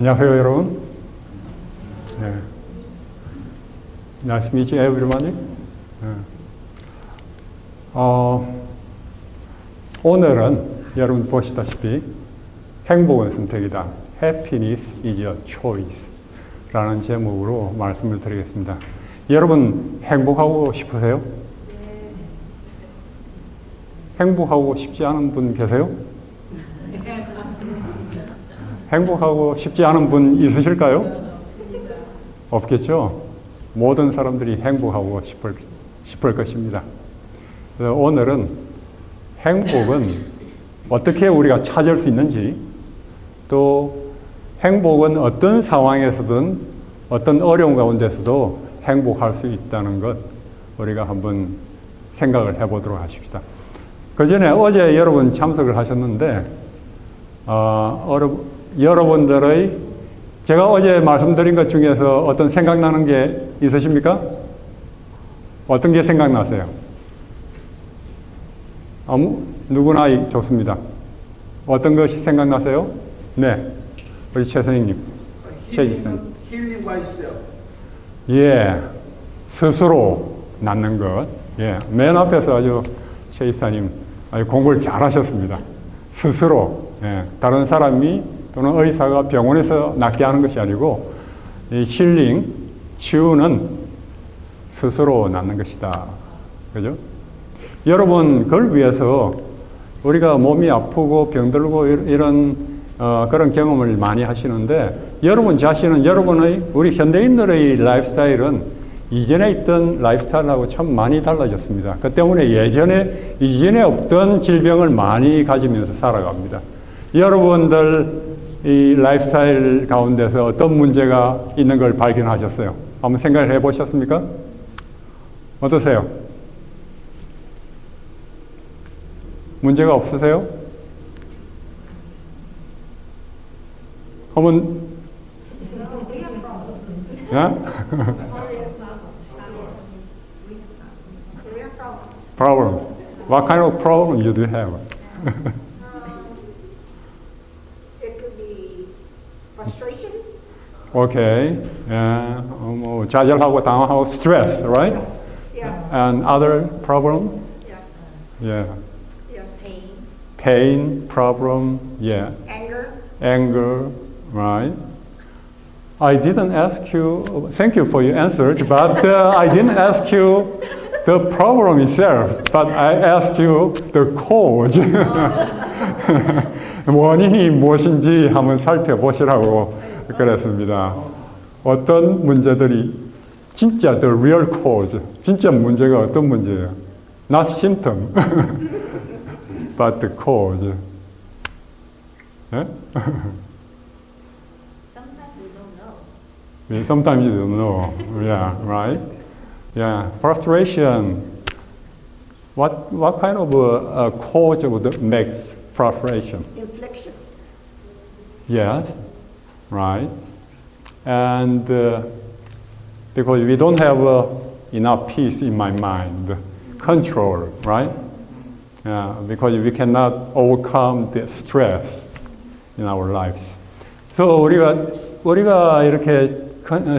안녕하세요, 여러분. 네. Nice to meet you, everybody. 네. 오늘은 여러분 보시다시피 행복은 선택이다. Happiness is a choice. 라는 제목으로 말씀을 드리겠습니다. 여러분 행복하고 싶으세요? 행복하고 싶지 않은 분 계세요? 행복하고 싶지 않은 분 있으실까요? 없겠죠? 모든 사람들이 행복하고 싶을 것입니다. 그래서 오늘은 행복은 어떻게 우리가 찾을 수 있는지, 또 행복은 어떤 상황에서든 어떤 어려운 가운데서도 행복할 수 있다는 것 우리가 한번 생각을 해보도록 하십시다. 그 전에 어제 여러분 참석을 하셨는데 여러분들의 제가 어제 말씀드린 것 중에서 어떤 생각나는 게 있으십니까? 어떤 게 생각나세요? 누구나 좋습니다. 어떤 것이 생각나세요? 네, 우리 최 선생님. Healing myself. 예, 스스로 낫는 것. 예, 맨 앞에서 아주 최 이사님 아주 공부를 잘하셨습니다. 스스로. 예, 다른 사람이 또는 의사가 병원에서 낫게 하는 것이 아니고 이 힐링, 치유는 스스로 낫는 것이다. 그죠? 여러분, 그걸 위해서 우리가 몸이 아프고 병들고 이런 그런 경험을 많이 하시는데 여러분 자신은 우리 현대인들의 라이프스타일은 이전에 있던 라이프스타일하고 참 많이 달라졌습니다. 그 때문에 이전에 없던 질병을 많이 가지면서 살아갑니다. 여러분들 이 라이프스타일 가운데서 어떤 문제가 있는 걸 발견하셨어요? 한번 생각을 해보셨습니까? 어떠세요? 문제가 없으세요? 한번 problem. What kind of problem you do have? It could be frustration. Okay. Yeah. 뭐 좌절하고 당황하고 stress, right? Yes. And other problem? Yes. Yeah. Yes. Pain. Pain, problem, yeah. Anger, right? I didn't ask you, thank you for your answer, but I didn't ask you the problem itself, but I asked you the cause. 원인이 무엇인지 한번 살펴보시라고 그랬습니다. 어떤 문제들이 진짜 the real cause, 진짜 문제가 어떤 문제예요? Not symptom, but the cause. 예? Sometimes you don't know. Yeah, right? Yeah, frustration. What kind of a cause would makes frustration? Infliction. Yes, right. And because we don't have enough peace in my mind, control, right? Yeah, because we cannot overcome the stress in our lives. So 우리가 이렇게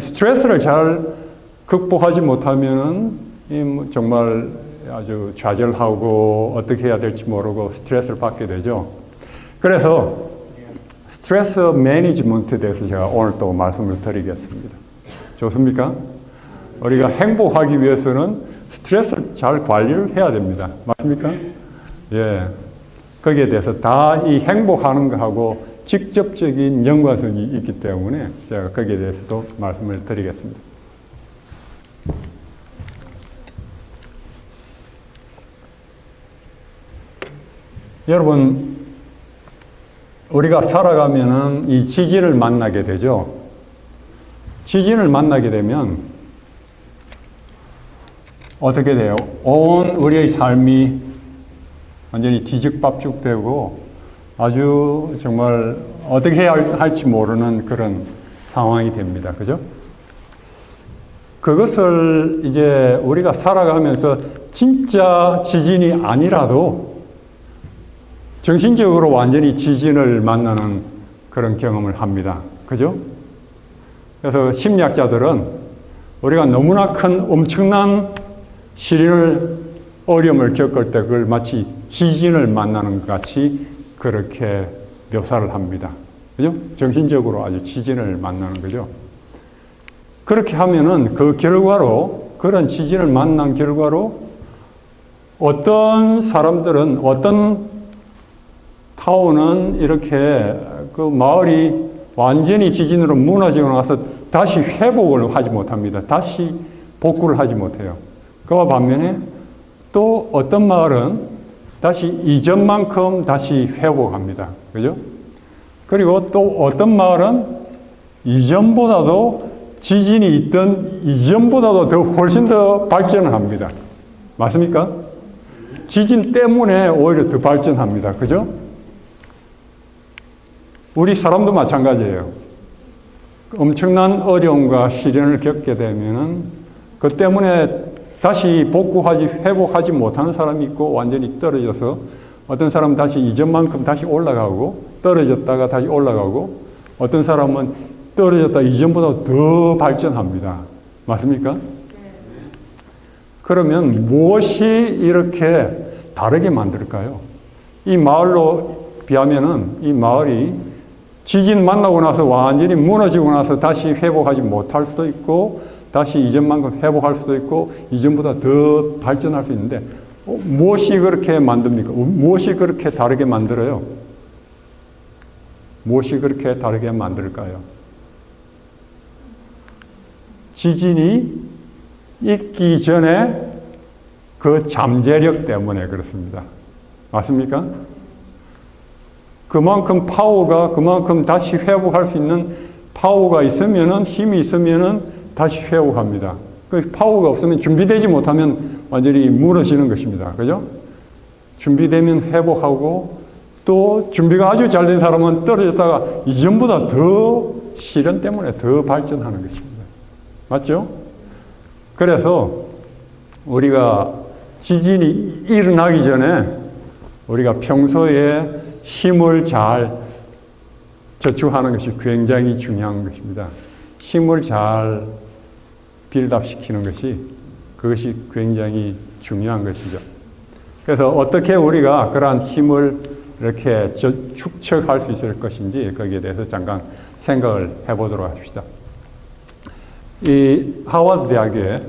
스트레스를 잘 극복하지 못하면은 정말 아주 좌절하고 어떻게 해야 될지 모르고 스트레스를 받게 되죠. 그래서 스트레스 매니지먼트에 대해서 제가 오늘 또 말씀을 드리겠습니다. 좋습니까? 우리가 행복하기 위해서는 스트레스를 잘 관리를 해야 됩니다. 맞습니까? 예. 거기에 대해서 다 이 행복하는 거하고 직접적인 연관성이 있기 때문에 제가 거기에 대해서도 말씀을 드리겠습니다. 여러분, 우리가 살아가면은 이 지진을 만나게 되죠. 지진을 만나게 되면 어떻게 돼요? 온 우리의 삶이 완전히 뒤죽박죽되고 아주 정말 어떻게 해야 할지 모르는 그런 상황이 됩니다. 그죠? 그것을 이제 우리가 살아가면서 진짜 지진이 아니라도 정신적으로 완전히 지진을 만나는 그런 경험을 합니다. 그죠? 그래서 심리학자들은 우리가 너무나 큰 엄청난 시련을, 어려움을 겪을 때 그걸 마치 지진을 만나는 것 같이 그렇게 묘사를 합니다. 그죠? 정신적으로 아주 지진을 만나는 거죠. 그렇게 하면은 그 결과로, 그런 지진을 만난 결과로 어떤 사람들은, 어떤 타운은 이렇게 그 마을이 완전히 지진으로 무너지고 나서 다시 회복을 하지 못합니다. 다시 복구를 하지 못해요. 그와 반면에 또 어떤 마을은 다시 이전만큼 다시 회복합니다. 그죠? 그리고 또 어떤 마을은 이전보다도 지진이 있던 이전보다도 더 훨씬 더 발전을 합니다. 맞습니까? 지진 때문에 오히려 더 발전합니다. 그죠? 우리 사람도 마찬가지예요. 엄청난 어려움과 시련을 겪게 되면은 그 때문에 다시 복구하지, 회복하지 못하는 사람이 있고 완전히 떨어져서 어떤 사람은 다시 이전만큼 다시 올라가고 떨어졌다가 다시 올라가고 어떤 사람은 떨어졌다 이전보다 더 발전합니다. 맞습니까? 그러면 무엇이 이렇게 다르게 만들까요? 이 마을로 비하면은 이 마을이 지진 만나고 나서 완전히 무너지고 나서 다시 회복하지 못할 수도 있고 다시 이전만큼 회복할 수도 있고 이전보다 더 발전할 수 있는데 무엇이 그렇게 만듭니까? 무엇이 그렇게 다르게 만들어요? 무엇이 그렇게 다르게 만들까요? 지진이 있기 전에 그 잠재력 때문에 그렇습니다. 맞습니까? 그만큼 파워가, 그만큼 다시 회복할 수 있는 파워가 있으면은, 힘이 있으면은 다시 회복합니다. 그 파워가 없으면 준비되지 못하면 완전히 무너지는 것입니다. 그죠? 준비되면 회복하고 또 준비가 아주 잘 된 사람은 떨어졌다가 이전보다 더 시련 때문에 더 발전하는 것입니다. 맞죠? 그래서 우리가 지진이 일어나기 전에 우리가 평소에 힘을 잘 저축하는 것이 굉장히 중요한 것입니다. 힘을 잘 빌드업시키는 것이 그것이 굉장히 중요한 것이죠. 그래서 어떻게 우리가 그러한 힘을 이렇게 축적할 수 있을 것인지 거기에 대해서 잠깐 생각을 해보도록 합시다. 이 하버드 대학에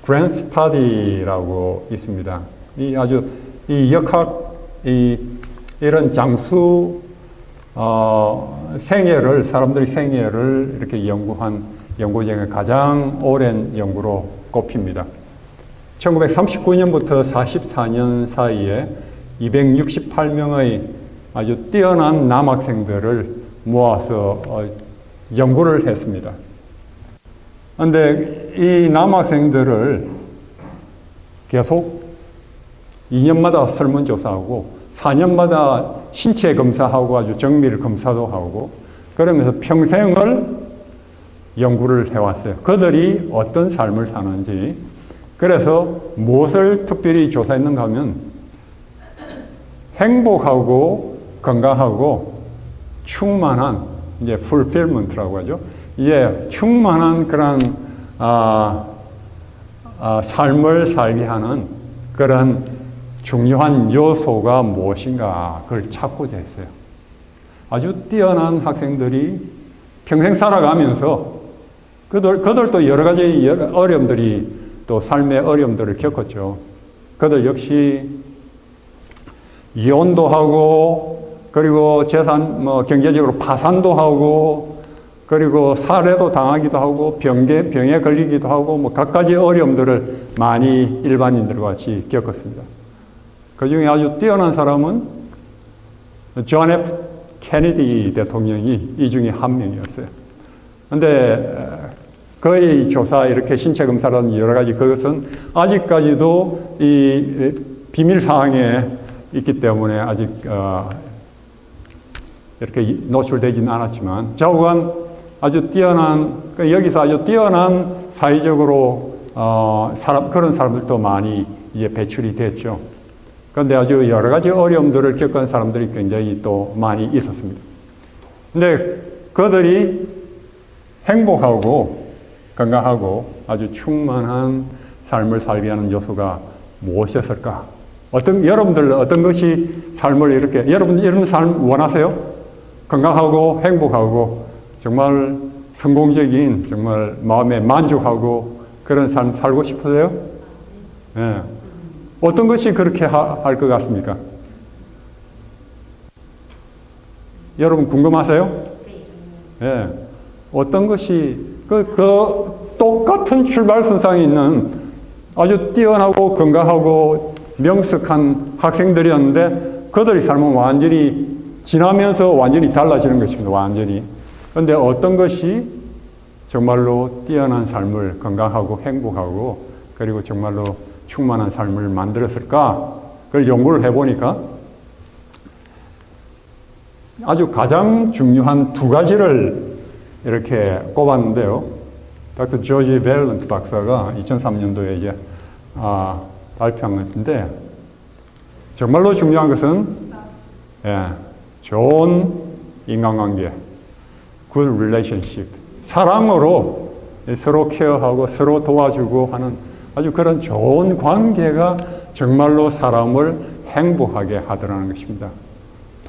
그랜드 스터디라고 있습니다. 이 아주 이 역학 이런 장수 생애를 사람들의 생애를 이렇게 연구한 연구 중에 가장 오랜 연구로 꼽힙니다. 1939년부터 44년 사이에 268명의 아주 뛰어난 남학생들을 모아서 연구를 했습니다. 그런데 이 남학생들을 계속 2년마다 설문조사하고 4년마다 신체 검사하고 아주 정밀 검사도 하고 그러면서 평생을 연구를 해왔어요. 그들이 어떤 삶을 사는지. 그래서 무엇을 특별히 조사했는가 하면 행복하고 건강하고 충만한, 이제 fulfillment라고 하죠. 이제 충만한 그런 삶을 살게 하는 그런 중요한 요소가 무엇인가 그걸 찾고자 했어요. 아주 뛰어난 학생들이 평생 살아가면서 그들도 여러 가지 어려움들이 또 삶의 어려움들을 겪었죠. 그들 역시 이혼도 하고 그리고 재산 경제적으로 파산도 하고 그리고 살해도 당하기도 하고 병에 걸리기도 하고 갖가지 어려움들을 많이 일반인들과 같이 겪었습니다. 그 중에 아주 뛰어난 사람은 존 F. 케네디 대통령이 이 중에 한 명이었어요. 그런데 그의 조사, 이렇게 신체 검사라든지 여러 가지 그것은 아직까지도 이 비밀 사항에 있기 때문에 아직 이렇게 노출되지는 않았지만 좌우간 아주 뛰어난, 여기서 아주 뛰어난 사회적으로 그런 사람들도 많이 이제 배출이 됐죠. 그런데 아주 여러 가지 어려움들을 겪은 사람들이 굉장히 또 많이 있었습니다. 근데 그들이 행복하고 건강하고 아주 충만한 삶을 살게 하는 요소가 무엇이었을까? 여러분들 어떤 것이 삶을 이렇게, 여러분 이런 삶 원하세요? 건강하고 행복하고 정말 성공적인, 정말 마음에 만족하고 그런 삶 살고 싶으세요? 예. 어떤 것이 그렇게 할 것 같습니까? 여러분 궁금하세요? 예. 어떤 것이 그 똑같은 출발선상에 있는 아주 뛰어나고 건강하고 명석한 학생들이었는데 그들의 삶은 완전히 지나면서 완전히 달라지는 것입니다. 완전히. 그런데 어떤 것이 정말로 뛰어난 삶을 건강하고 행복하고 그리고 정말로 충만한 삶을 만들었을까? 그걸 연구를 해보니까 아주 가장 중요한 두 가지를 이렇게 꼽았는데요. 닥터 조지 밸런트 박사가 2003년도에 이제 발표한 것인데 정말로 중요한 것은 좋은 인간관계, good relationship, 사랑으로 서로 케어하고 서로 도와주고 하는 아주 그런 좋은 관계가 정말로 사람을 행복하게 하더라는 것입니다.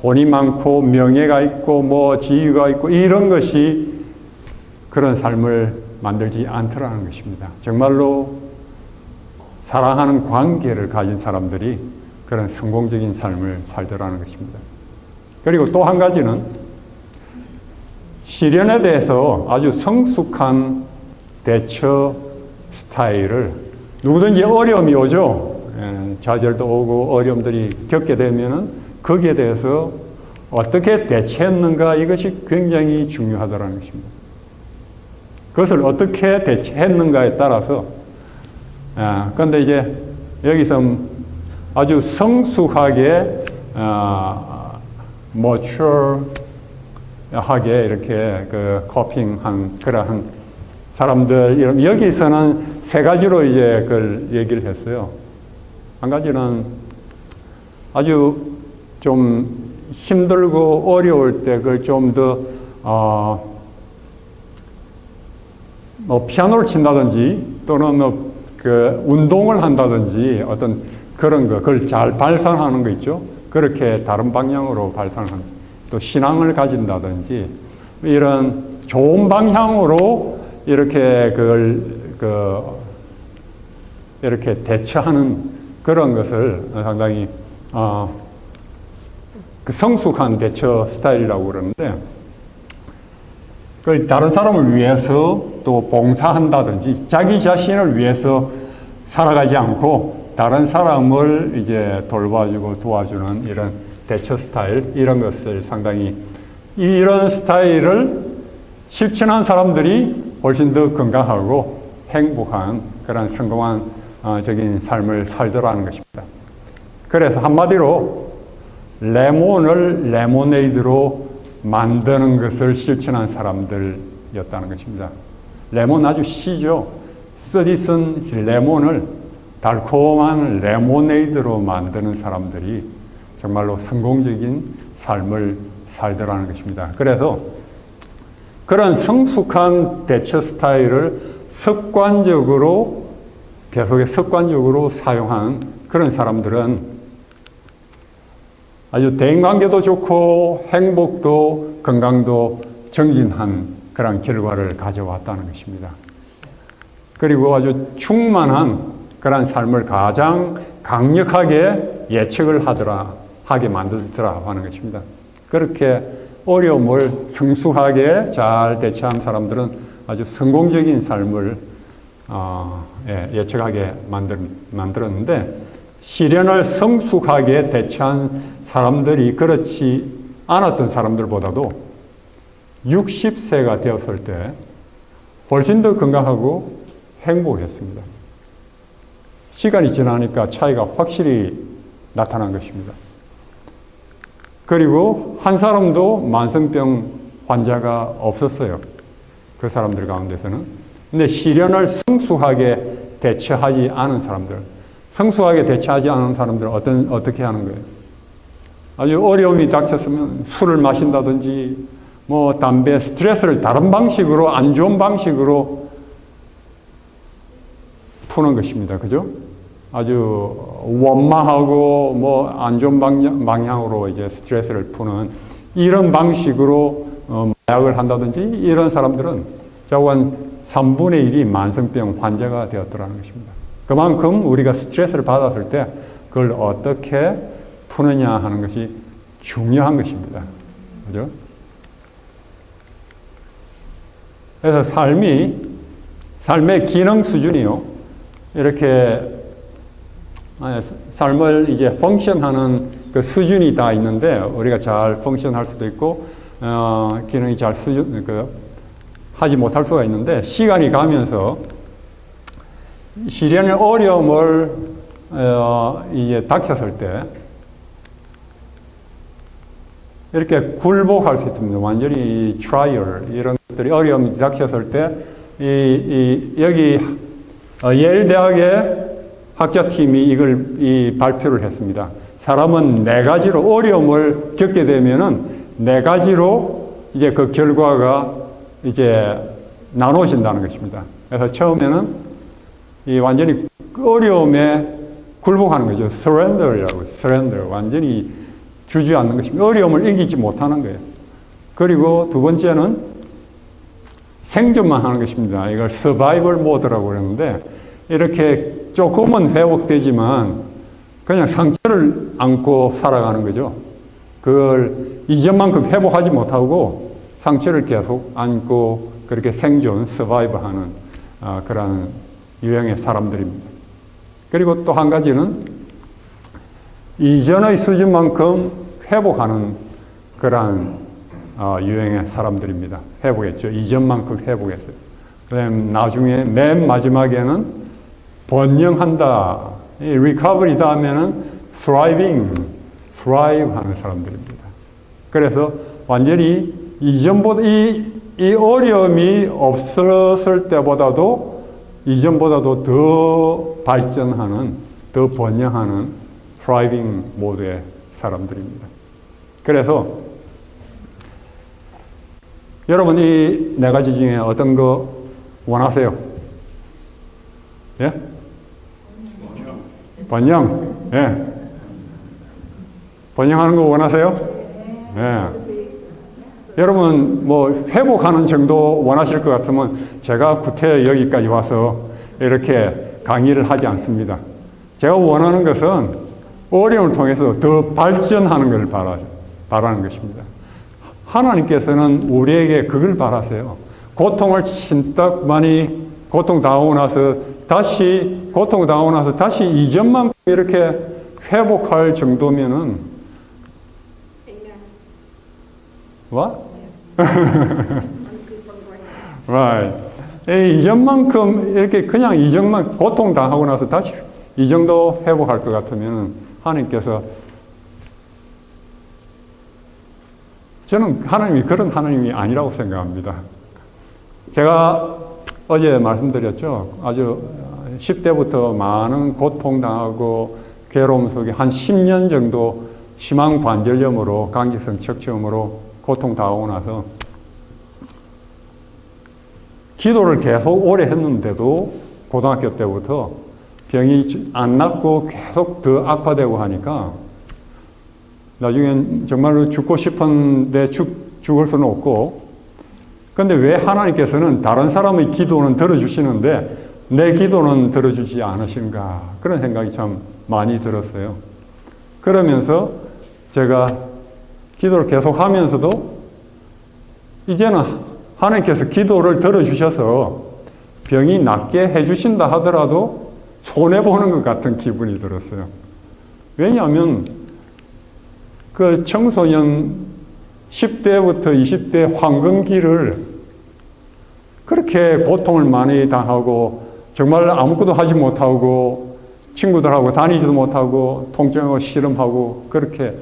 돈이 많고 명예가 있고 뭐 지위가 있고 이런 것이 그런 삶을 만들지 않더라는 것입니다. 정말로 사랑하는 관계를 가진 사람들이 그런 성공적인 삶을 살더라는 것입니다. 그리고 또 한 가지는 시련에 대해서 아주 성숙한 대처 스타일을 누구든지 어려움이 오죠. 좌절도 오고 어려움들이 겪게 되면은 거기에 대해서 어떻게 대처했는가 이것이 굉장히 중요하다는 것입니다. 그것을 어떻게 대처했는가에 따라서 그런데 이제 여기서 아주 성숙하게 mature,하게 이렇게 그 코핑한 그러한 사람들 여기서는 세 가지로 이제 그걸 얘기를 했어요. 한 가지는 아주 좀 힘들고 어려울 때 그걸 좀 더 뭐 피아노를 친다든지 또는 그 운동을 한다든지 어떤 그런 거 그걸 잘 발산하는 거 있죠. 그렇게 다른 방향으로 발산하는 또 신앙을 가진다든지 이런 좋은 방향으로 이렇게 그걸 이렇게 대처하는 그런 것을 상당히 그 성숙한 대처 스타일이라고 그러는데 그 다른 사람을 위해서 또 봉사한다든지 자기 자신을 위해서 살아가지 않고 다른 사람을 이제 돌봐주고 도와주는 이런 대처 스타일 이런 것을 상당히 이런 스타일을 실천한 사람들이 훨씬 더 건강하고 행복한 그런 성공한 적인 삶을 살더라는 것입니다. 그래서 한마디로 레몬을 레모네이드로 만드는 것을 실천한 사람들이었다는 것입니다. 레몬 아주 시죠. 쓰디쓴 레몬을 달콤한 레모네이드로 만드는 사람들이 정말로 성공적인 삶을 살더라는 것입니다. 그래서 그런 성숙한 대처 스타일을 계속해서 습관적으로 사용한 그런 사람들은 아주 대인관계도 좋고 행복도 건강도 정진한 그런 결과를 가져왔다는 것입니다. 그리고 아주 충만한 그런 삶을 가장 강력하게 예측을 하게 만들더라 하는 것입니다. 그렇게 어려움을 성숙하게 잘 대처한 사람들은 아주 성공적인 삶을 예측하게 만들었는데 시련을 성숙하게 대처한 사람들이 그렇지 않았던 사람들보다도 60세가 되었을 때 훨씬 더 건강하고 행복했습니다. 시간이 지나니까 차이가 확실히 나타난 것입니다. 그리고 한 사람도 만성병 환자가 없었어요. 그 사람들 가운데서는. 근데 시련을 성숙하게 대처하지 않은 사람들, 성숙하게 대처하지 않은 사람들은 어떻게 하는 거예요? 아주 어려움이 닥쳤으면 술을 마신다든지 뭐 담배, 스트레스를 다른 방식으로, 안 좋은 방식으로 푸는 것입니다. 그죠? 아주 원망하고 뭐 안 좋은 방향으로 이제 스트레스를 푸는 이런 방식으로 마약을 한다든지 이런 사람들은 자관 3분의 1이 만성병 환자가 되었더라는 것입니다. 그만큼 우리가 스트레스를 받았을 때 그걸 어떻게 푸느냐 하는 것이 중요한 것입니다. 그죠? 그래서 삶의 기능 수준이요. 이렇게 삶을 이제 펑션하는 그 수준이 다 있는데 우리가 잘 펑션할 수도 있고 기능이 잘 하지 못할 수가 있는데 시간이 가면서 시련의 어려움을 이제 닥쳤을 때 이렇게 굴복할 수 있습니다. 완전히 트라이얼 이런 것들이 어려움이 닥쳤을 때 여기 예일 대학의 학자팀이 이걸 발표를 했습니다. 사람은 4가지로 어려움을 겪게 되면은 4가지로 이제 그 결과가 이제 나눠진다는 것입니다. 그래서 처음에는 이 완전히 어려움에 굴복하는 거죠. surrender이라고 surrender. 완전히 주저앉는 것입니다. 어려움을 이기지 못하는 거예요. 그리고 두 번째는 생존만 하는 것입니다. 이걸 survival mode라고 그러는데 이렇게 조금은 회복되지만 그냥 상처를 안고 살아가는 거죠. 그걸 이전만큼 회복하지 못하고 상처를 계속 안고 그렇게 생존, 서바이브하는 그런 유형의 사람들입니다. 그리고 또 한 가지는 이전의 수준만큼 회복하는 그런 유형의 사람들입니다. 회복했죠. 이전만큼 회복했어요. 그다음 나중에 맨 마지막에는 번영한다. 이 리커버리 다음에는 thrive 하는 사람들입니다. 그래서 완전히 이전보다 이 어려움이 없었을 때보다도 이전보다도 더 발전하는, 더 번영하는 thriving 모드의 사람들입니다. 그래서 여러분 이 4가지 중에 어떤 거 원하세요? 예? 번영. 예. 번영하는 거 원하세요? 예. 여러분 뭐 회복하는 정도 원하실 것 같으면 제가 구태 여기까지 와서 이렇게 강의를 하지 않습니다. 제가 원하는 것은 어려움을 통해서 더 발전하는 걸 바라는 것입니다. 하나님께서는 우리에게 그걸 바라세요. 고통을 신딱 많이 고통당하고 나서 다시 이전만큼 이렇게 회복할 정도면은 what? right. 이전만큼 이렇게 그냥 이전만 고통당하고 나서 다시 이 정도 회복할 것 같으면 하나님께서 저는 하나님이 그런 하나님이 아니라고 생각합니다. 제가 어제 말씀드렸죠. 아주 10대부터 많은 고통당하고 괴로움 속에 한 10년 정도 심한 관절염으로 강기성 척추염으로 고통당하고 나서 기도를 계속 오래 했는데도 고등학교 때부터 병이 안 낫고 계속 더 악화되고 하니까 나중엔 정말로 죽고 싶은데 죽을 수는 없고 근데 왜 하나님께서는 다른 사람의 기도는 들어주시는데 내 기도는 들어주지 않으신가 그런 생각이 참 많이 들었어요. 그러면서 제가 기도를 계속 하면서도 이제는 하나님께서 기도를 들어주셔서 병이 낫게 해주신다 하더라도 손해보는 것 같은 기분이 들었어요. 왜냐하면 그 청소년 10대부터 20대 황금기를 그렇게 고통을 많이 당하고 정말 아무것도 하지 못하고 친구들하고 다니지도 못하고 통증하고 씨름하고 그렇게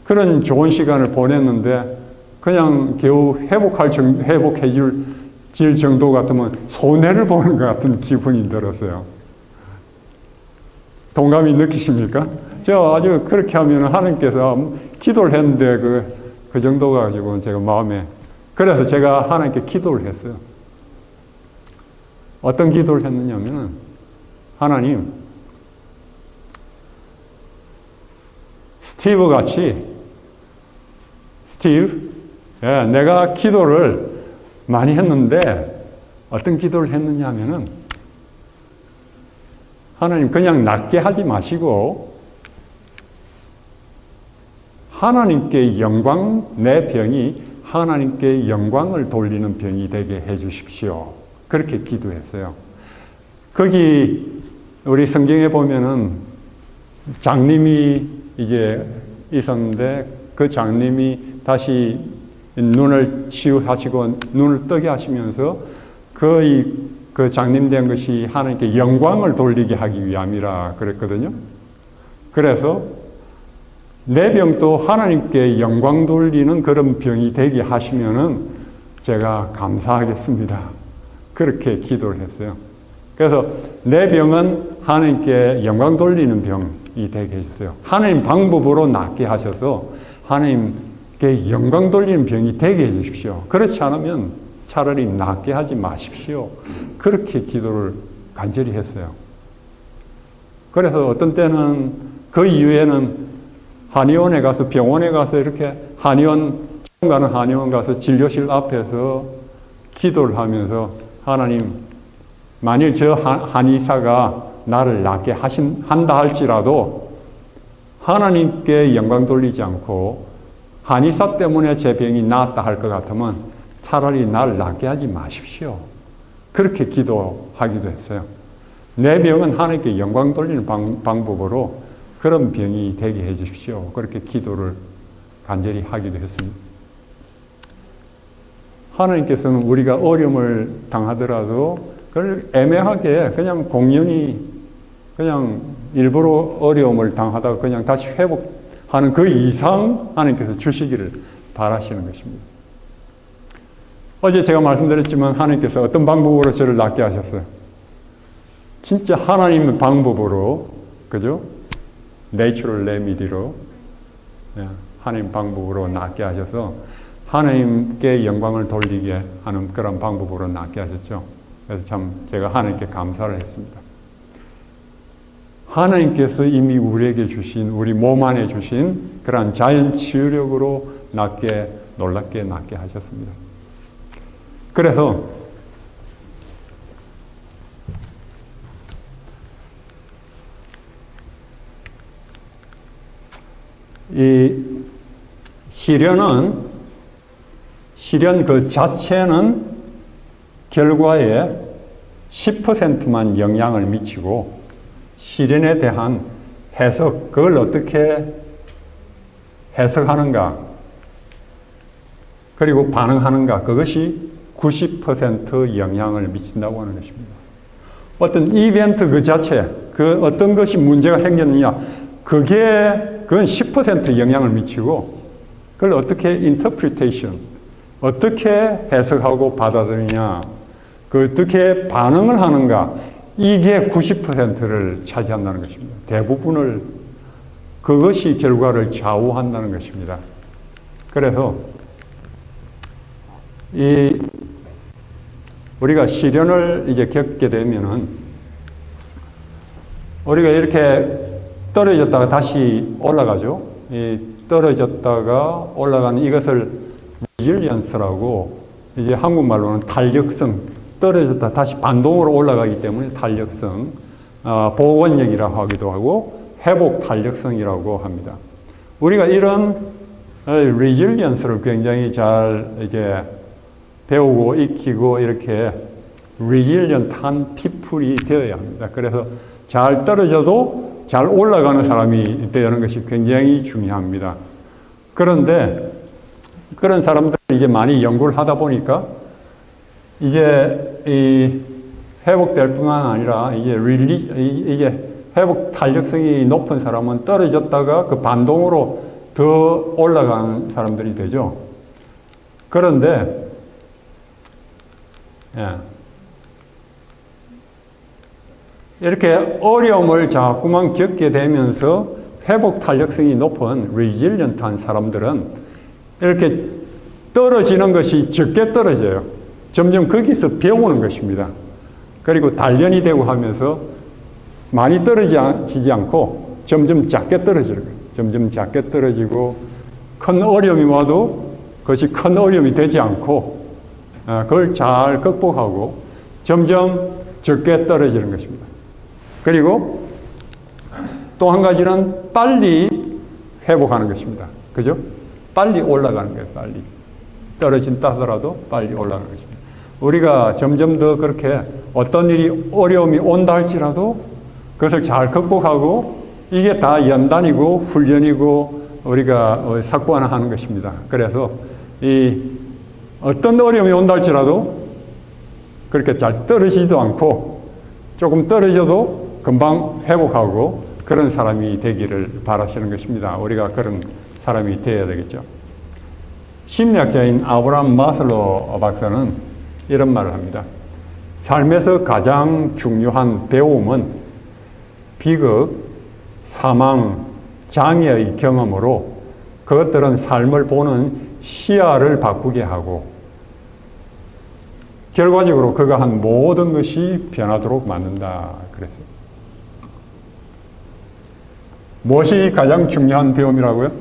그런 좋은 시간을 보냈는데 그냥 겨우 회복해질 정도 같으면 손해를 보는 것 같은 기분이 들었어요. 동감이 느끼십니까? 저 아주 그렇게 하면 하나님께서 기도를 했는데 그 정도 가지고 제가 마음에 그래서 제가 하나님께 기도를 했어요. 어떤 기도를 했느냐면은, 하나님, 스티브 같이, 예, 내가 기도를 많이 했는데, 어떤 기도를 했느냐 하면은, 하나님 그냥 낫게 하지 마시고, 하나님께 영광, 내 병이 하나님께 영광을 돌리는 병이 되게 해 주십시오. 그렇게 기도했어요. 거기 우리 성경에 보면은 장님이 이제 있었는데 그 장님이 다시 눈을 치유하시고 눈을 뜨게 하시면서 그 장님 된 것이 하나님께 영광을 돌리게 하기 위함이라 그랬거든요. 그래서 내 병도 하나님께 영광 돌리는 그런 병이 되게 하시면은 제가 감사하겠습니다. 그렇게 기도를 했어요. 그래서 내 병은 하나님께 영광 돌리는 병이 되게 해주세요. 하나님 방법으로 낫게 하셔서 하나님께 영광 돌리는 병이 되게 해주십시오. 그렇지 않으면 차라리 낫게 하지 마십시오. 그렇게 기도를 간절히 했어요. 그래서 어떤 때는 그 이후에는 한의원에 가서 병원에 가서 이렇게 처음 가는 한의원 가서 진료실 앞에서 기도를 하면서 하나님, 만일 저 한의사가 나를 낫게 한다 할지라도 하나님께 영광 돌리지 않고 한의사 때문에 제 병이 나았다 할 것 같으면 차라리 나를 낫게 하지 마십시오. 그렇게 기도하기도 했어요. 내 병은 하나님께 영광 돌리는 방법으로 그런 병이 되게 해 주십시오. 그렇게 기도를 간절히 하기도 했습니다. 하나님께서는 우리가 어려움을 당하더라도 그걸 애매하게 그냥 공연히 그냥 일부러 어려움을 당하다가 그냥 다시 회복하는 그 이상 하나님께서 주시기를 바라시는 것입니다. 어제 제가 말씀드렸지만 하나님께서 어떤 방법으로 저를 낫게 하셨어요? 진짜 하나님의 방법으로, 그죠? 내추럴 레미디로 하나님 방법으로 낫게 하셔서 하나님께 영광을 돌리게 하는 그런 방법으로 낫게 하셨죠. 그래서 참 제가 하나님께 감사를 했습니다. 하나님께서 이미 우리에게 주신, 우리 몸 안에 주신 그러한 자연 치유력으로 놀랍게 낫게 하셨습니다. 그래서 이 시련 그 자체는 결과에 10%만 영향을 미치고 시련에 대한 해석, 그걸 어떻게 해석하는가, 그리고 반응하는가, 그것이 90% 영향을 미친다고 하는 것입니다. 어떤 이벤트 그 자체, 그 어떤 것이 문제가 생겼느냐, 그건 10% 영향을 미치고, 그걸 어떻게 interpretation, 어떻게 해석하고 받아들이냐, 어떻게 반응을 하는가, 이게 90%를 차지한다는 것입니다. 대부분을, 그것이 결과를 좌우한다는 것입니다. 그래서 우리가 시련을 이제 겪게 되면은 우리가 이렇게 떨어졌다가 다시 올라가죠. 떨어졌다가 올라가는 이것을 리질리언스라고, 이제 한국말로는 탄력성, 떨어졌다 다시 반동으로 올라가기 때문에 탄력성, 복원력이라고 하기도 하고 회복 탄력성이라고 합니다. 우리가 이런 리질리언스를 굉장히 잘 이제 배우고 익히고 이렇게 리질리언트한 피플이 되어야 합니다. 그래서 잘 떨어져도 잘 올라가는 사람이 되는 것이 굉장히 중요합니다. 그런데 그런 사람들을 이제 많이 연구를 하다 보니까 이제 이 회복될 뿐만 아니라 이게 회복 탄력성이 높은 사람은 떨어졌다가 그 반동으로 더 올라가는 사람들이 되죠. 그런데 이렇게 어려움을 자꾸만 겪게 되면서 회복 탄력성이 높은 리질리언트한 사람들은 이렇게 떨어지는 것이 적게 떨어져요. 점점 거기서 배우는 것입니다. 그리고 단련이 되고 하면서 많이 떨어지지 않고 점점 작게 떨어지는 거예요. 점점 작게 떨어지고 큰 어려움이 와도 그것이 큰 어려움이 되지 않고 그걸 잘 극복하고 점점 적게 떨어지는 것입니다. 그리고 또 한 가지는 빨리 회복하는 것입니다. 그죠? 빨리 올라가는 거예요. 빨리. 떨어진다 하더라도 빨리 올라가는 것입니다. 우리가 점점 더 그렇게 어떤 일이 어려움이 온다 할지라도 그것을 잘 극복하고 이게 다 연단이고 훈련이고 우리가 삭발하는 것입니다. 그래서 이 어떤 어려움이 온다 할지라도 그렇게 잘 떨어지지도 않고 조금 떨어져도 금방 회복하고 그런 사람이 되기를 바라시는 것입니다. 우리가 그런 사람이 되어야 되겠죠. 심리학자인 아브라함 마슬로 박사는 이런 말을 합니다. 삶에서 가장 중요한 배움은 비극, 사망, 장애의 경험으로 그것들은 삶을 보는 시야를 바꾸게 하고 결과적으로 그가 한 모든 것이 변하도록 만든다. 그랬어요. 무엇이 가장 중요한 배움이라고요?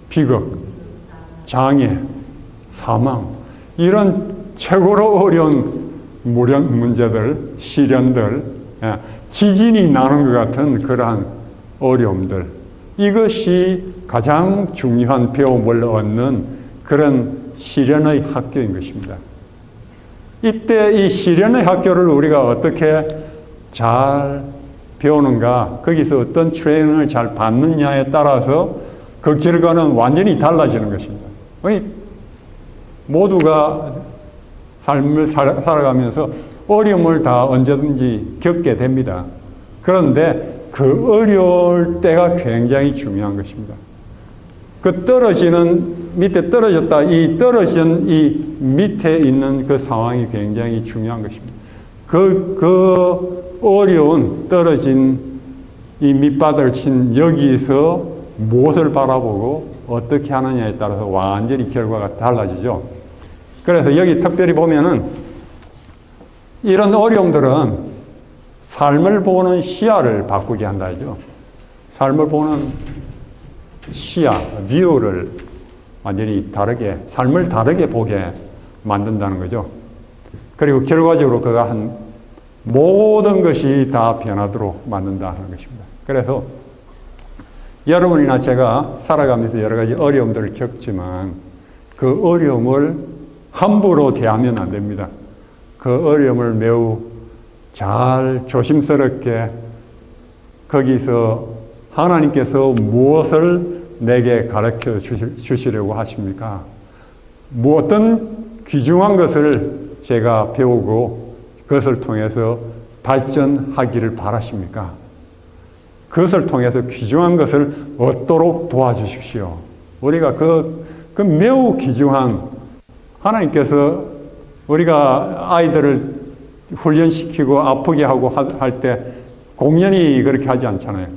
비극, 장애, 사망 이런 최고로 어려운 문제들, 시련들, 지진이 나는 것 같은 그러한 어려움들 이것이 가장 중요한 배움을 얻는 그런 시련의 학교인 것입니다. 이때 이 시련의 학교를 우리가 어떻게 잘 배우는가, 거기서 어떤 트레이닝을 잘 받느냐에 따라서 그 결과는 완전히 달라지는 것입니다. 모두가 삶을 살아가면서 어려움을 다 언제든지 겪게 됩니다. 그런데 그 어려울 때가 굉장히 중요한 것입니다. 그 밑에 떨어졌다, 이 떨어진 이 밑에 있는 그 상황이 굉장히 중요한 것입니다. 그 어려운 떨어진 이 밑바닥을 친 여기서 무엇을 바라보고 어떻게 하느냐에 따라서 완전히 결과가 달라지죠. 그래서 여기 특별히 보면은 이런 어려움들은 삶을 보는 시야를 바꾸게 한다 하죠. 삶을 보는 시야, 뷰를 완전히 다르게, 삶을 다르게 보게 만든다는 거죠. 그리고 결과적으로 그가 한 모든 것이 다 변하도록 만든다는 것입니다. 그래서 여러분이나 제가 살아가면서 여러 가지 어려움들을 겪지만 그 어려움을 함부로 대하면 안 됩니다. 그 어려움을 매우 잘 조심스럽게 거기서 하나님께서 무엇을 내게 가르쳐 주시려고 하십니까? 어떤 귀중한 것을 제가 배우고 그것을 통해서 발전하기를 바라십니까? 그것을 통해서 귀중한 것을 얻도록 도와주십시오. 우리가 그 매우 귀중한 하나님께서 우리가 아이들을 훈련시키고 아프게 하고 할 때 공연히 그렇게 하지 않잖아요.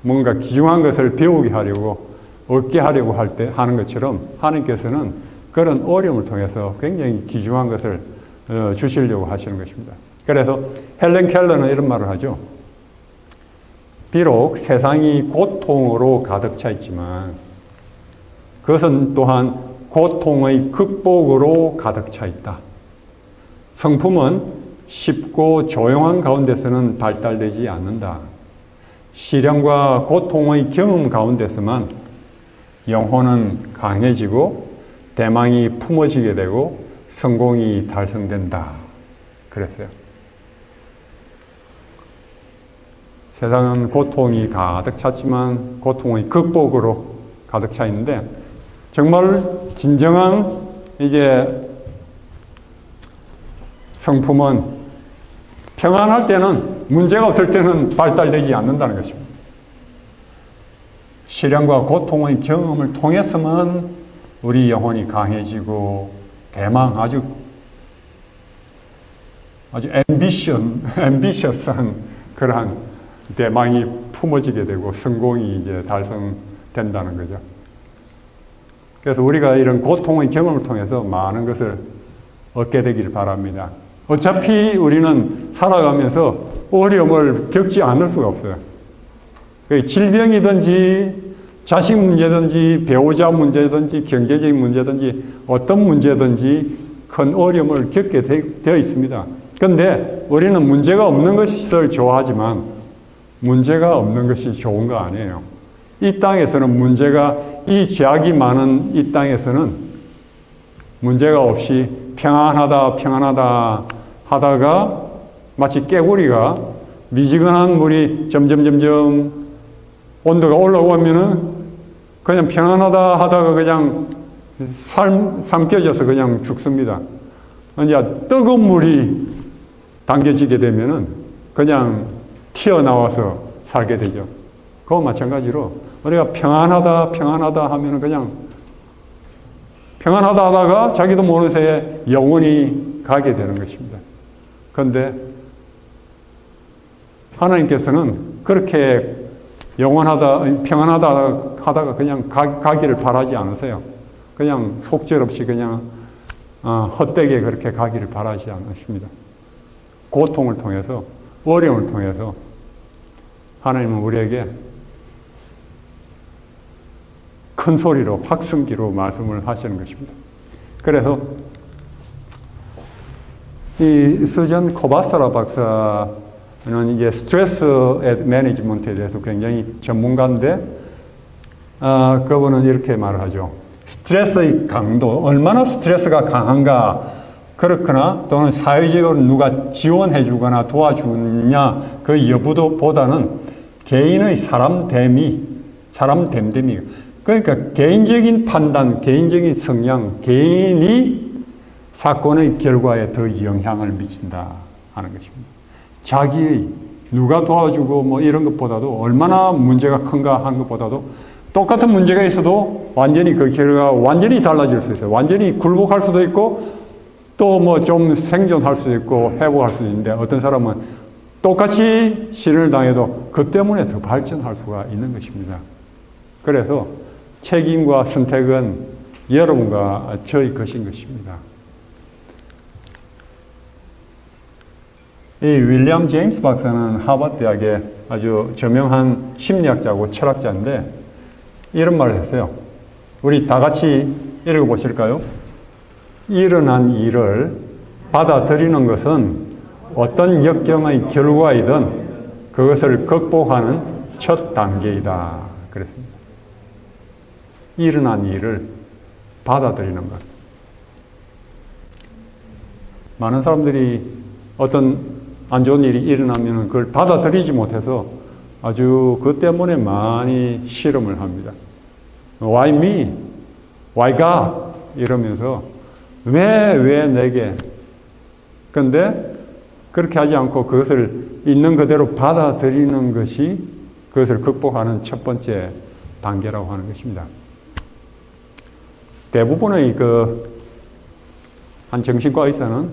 뭔가 귀중한 것을 배우게 하려고 얻게 하려고 하는 것처럼 하나님께서는 그런 어려움을 통해서 굉장히 귀중한 것을 주시려고 하시는 것입니다. 그래서 헬렌 켈러는 이런 말을 하죠. 비록 세상이 고통으로 가득 차 있지만 그것은 또한 고통의 극복으로 가득 차 있다. 성품은 쉽고 조용한 가운데서는 발달되지 않는다. 시련과 고통의 경험 가운데서만 영혼은 강해지고 대망이 품어지게 되고 성공이 달성된다. 그랬어요. 세상은 고통이 가득 찼지만 고통의 극복으로 가득 차 있는데 정말 진정한 이제 성품은 평안할 때는 문제가 없을 때는 발달되지 않는다는 것입니다. 시련과 고통의 경험을 통해서만 우리 영혼이 강해지고 대망 아주 앰비셔스한 그러한 대망이 품어지게 되고 성공이 이제 달성된다는 거죠. 그래서 우리가 이런 고통의 경험을 통해서 많은 것을 얻게 되기를 바랍니다. 어차피 우리는 살아가면서 어려움을 겪지 않을 수가 없어요. 질병이든지 자식 문제든지 배우자 문제든지 경제적인 문제든지 어떤 문제든지 큰 어려움을 겪게 되어 있습니다. 그런데 우리는 문제가 없는 것을 좋아하지만 문제가 없는 것이 좋은 거 아니에요. 이 땅에서는 이 죄악이 많은 이 땅에서는 문제가 없이 평안하다 하다가 마치 깨구리가 미지근한 물이 점점 온도가 올라오면은 그냥 평안하다 하다가 그냥 삼켜져서 그냥 죽습니다. 이제 뜨거운 물이 당겨지게 되면은 그냥 튀어나와서 살게 되죠. 그와 마찬가지로 우리가 평안하다 하면은 그냥 평안하다 하다가 자기도 모르는 새에 영원히 가게 되는 것입니다. 그런데 하나님께서는 그렇게 평안하다 하다가 그냥 가기를 바라지 않으세요. 그냥 속절없이 그냥 헛되게 그렇게 가기를 바라지 않으십니다. 고통을 통해서, 어려움을 통해서 하나님은 우리에게 큰 소리로, 확성기로 말씀을 하시는 것입니다. 그래서 이 서전 코바사라 박사는 이제 스트레스 매니지먼트에 대해서 굉장히 전문가인데, 그분은 이렇게 말을 하죠. 스트레스의 강도, 얼마나 스트레스가 강한가, 그렇거나 또는 사회적으로 누가 지원해 주거나 도와주느냐 그 여부보다는 개인의 사람됨이, 그러니까 개인적인 판단, 개인적인 성향, 개인이 사건의 결과에 더 영향을 미친다 하는 것입니다. 자기의 누가 도와주고 뭐 이런 것보다도 얼마나 문제가 큰가 하는 것보다도 똑같은 문제가 있어도 완전히 그 결과가 완전히 달라질 수 있어요. 완전히 굴복할 수도 있고 또 뭐 좀 생존할 수도 있고 회복할 수도 있는데 어떤 사람은 똑같이 시련을 당해도 그 때문에 더 발전할 수가 있는 것입니다. 그래서 책임과 선택은 여러분과 저의 것인 것입니다. 이 윌리엄 제임스 박사는 하버드 대학의 아주 저명한 심리학자고 철학자인데 이런 말을 했어요. 우리 다 같이 읽어보실까요? 일어난 일을 받아들이는 것은 어떤 역경의 결과이든 그것을 극복하는 첫 단계이다. 그랬습니다. 일어난 일을 받아들이는 것. 많은 사람들이 어떤 안 좋은 일이 일어나면 그걸 받아들이지 못해서 아주 그 때문에 많이 실험을 합니다. Why me? Why God? 이러면서 왜 내게? 그런데 그렇게 하지 않고 그것을 있는 그대로 받아들이는 것이 그것을 극복하는 첫 번째 단계라고 하는 것입니다. 대부분의 한 정신과 의사는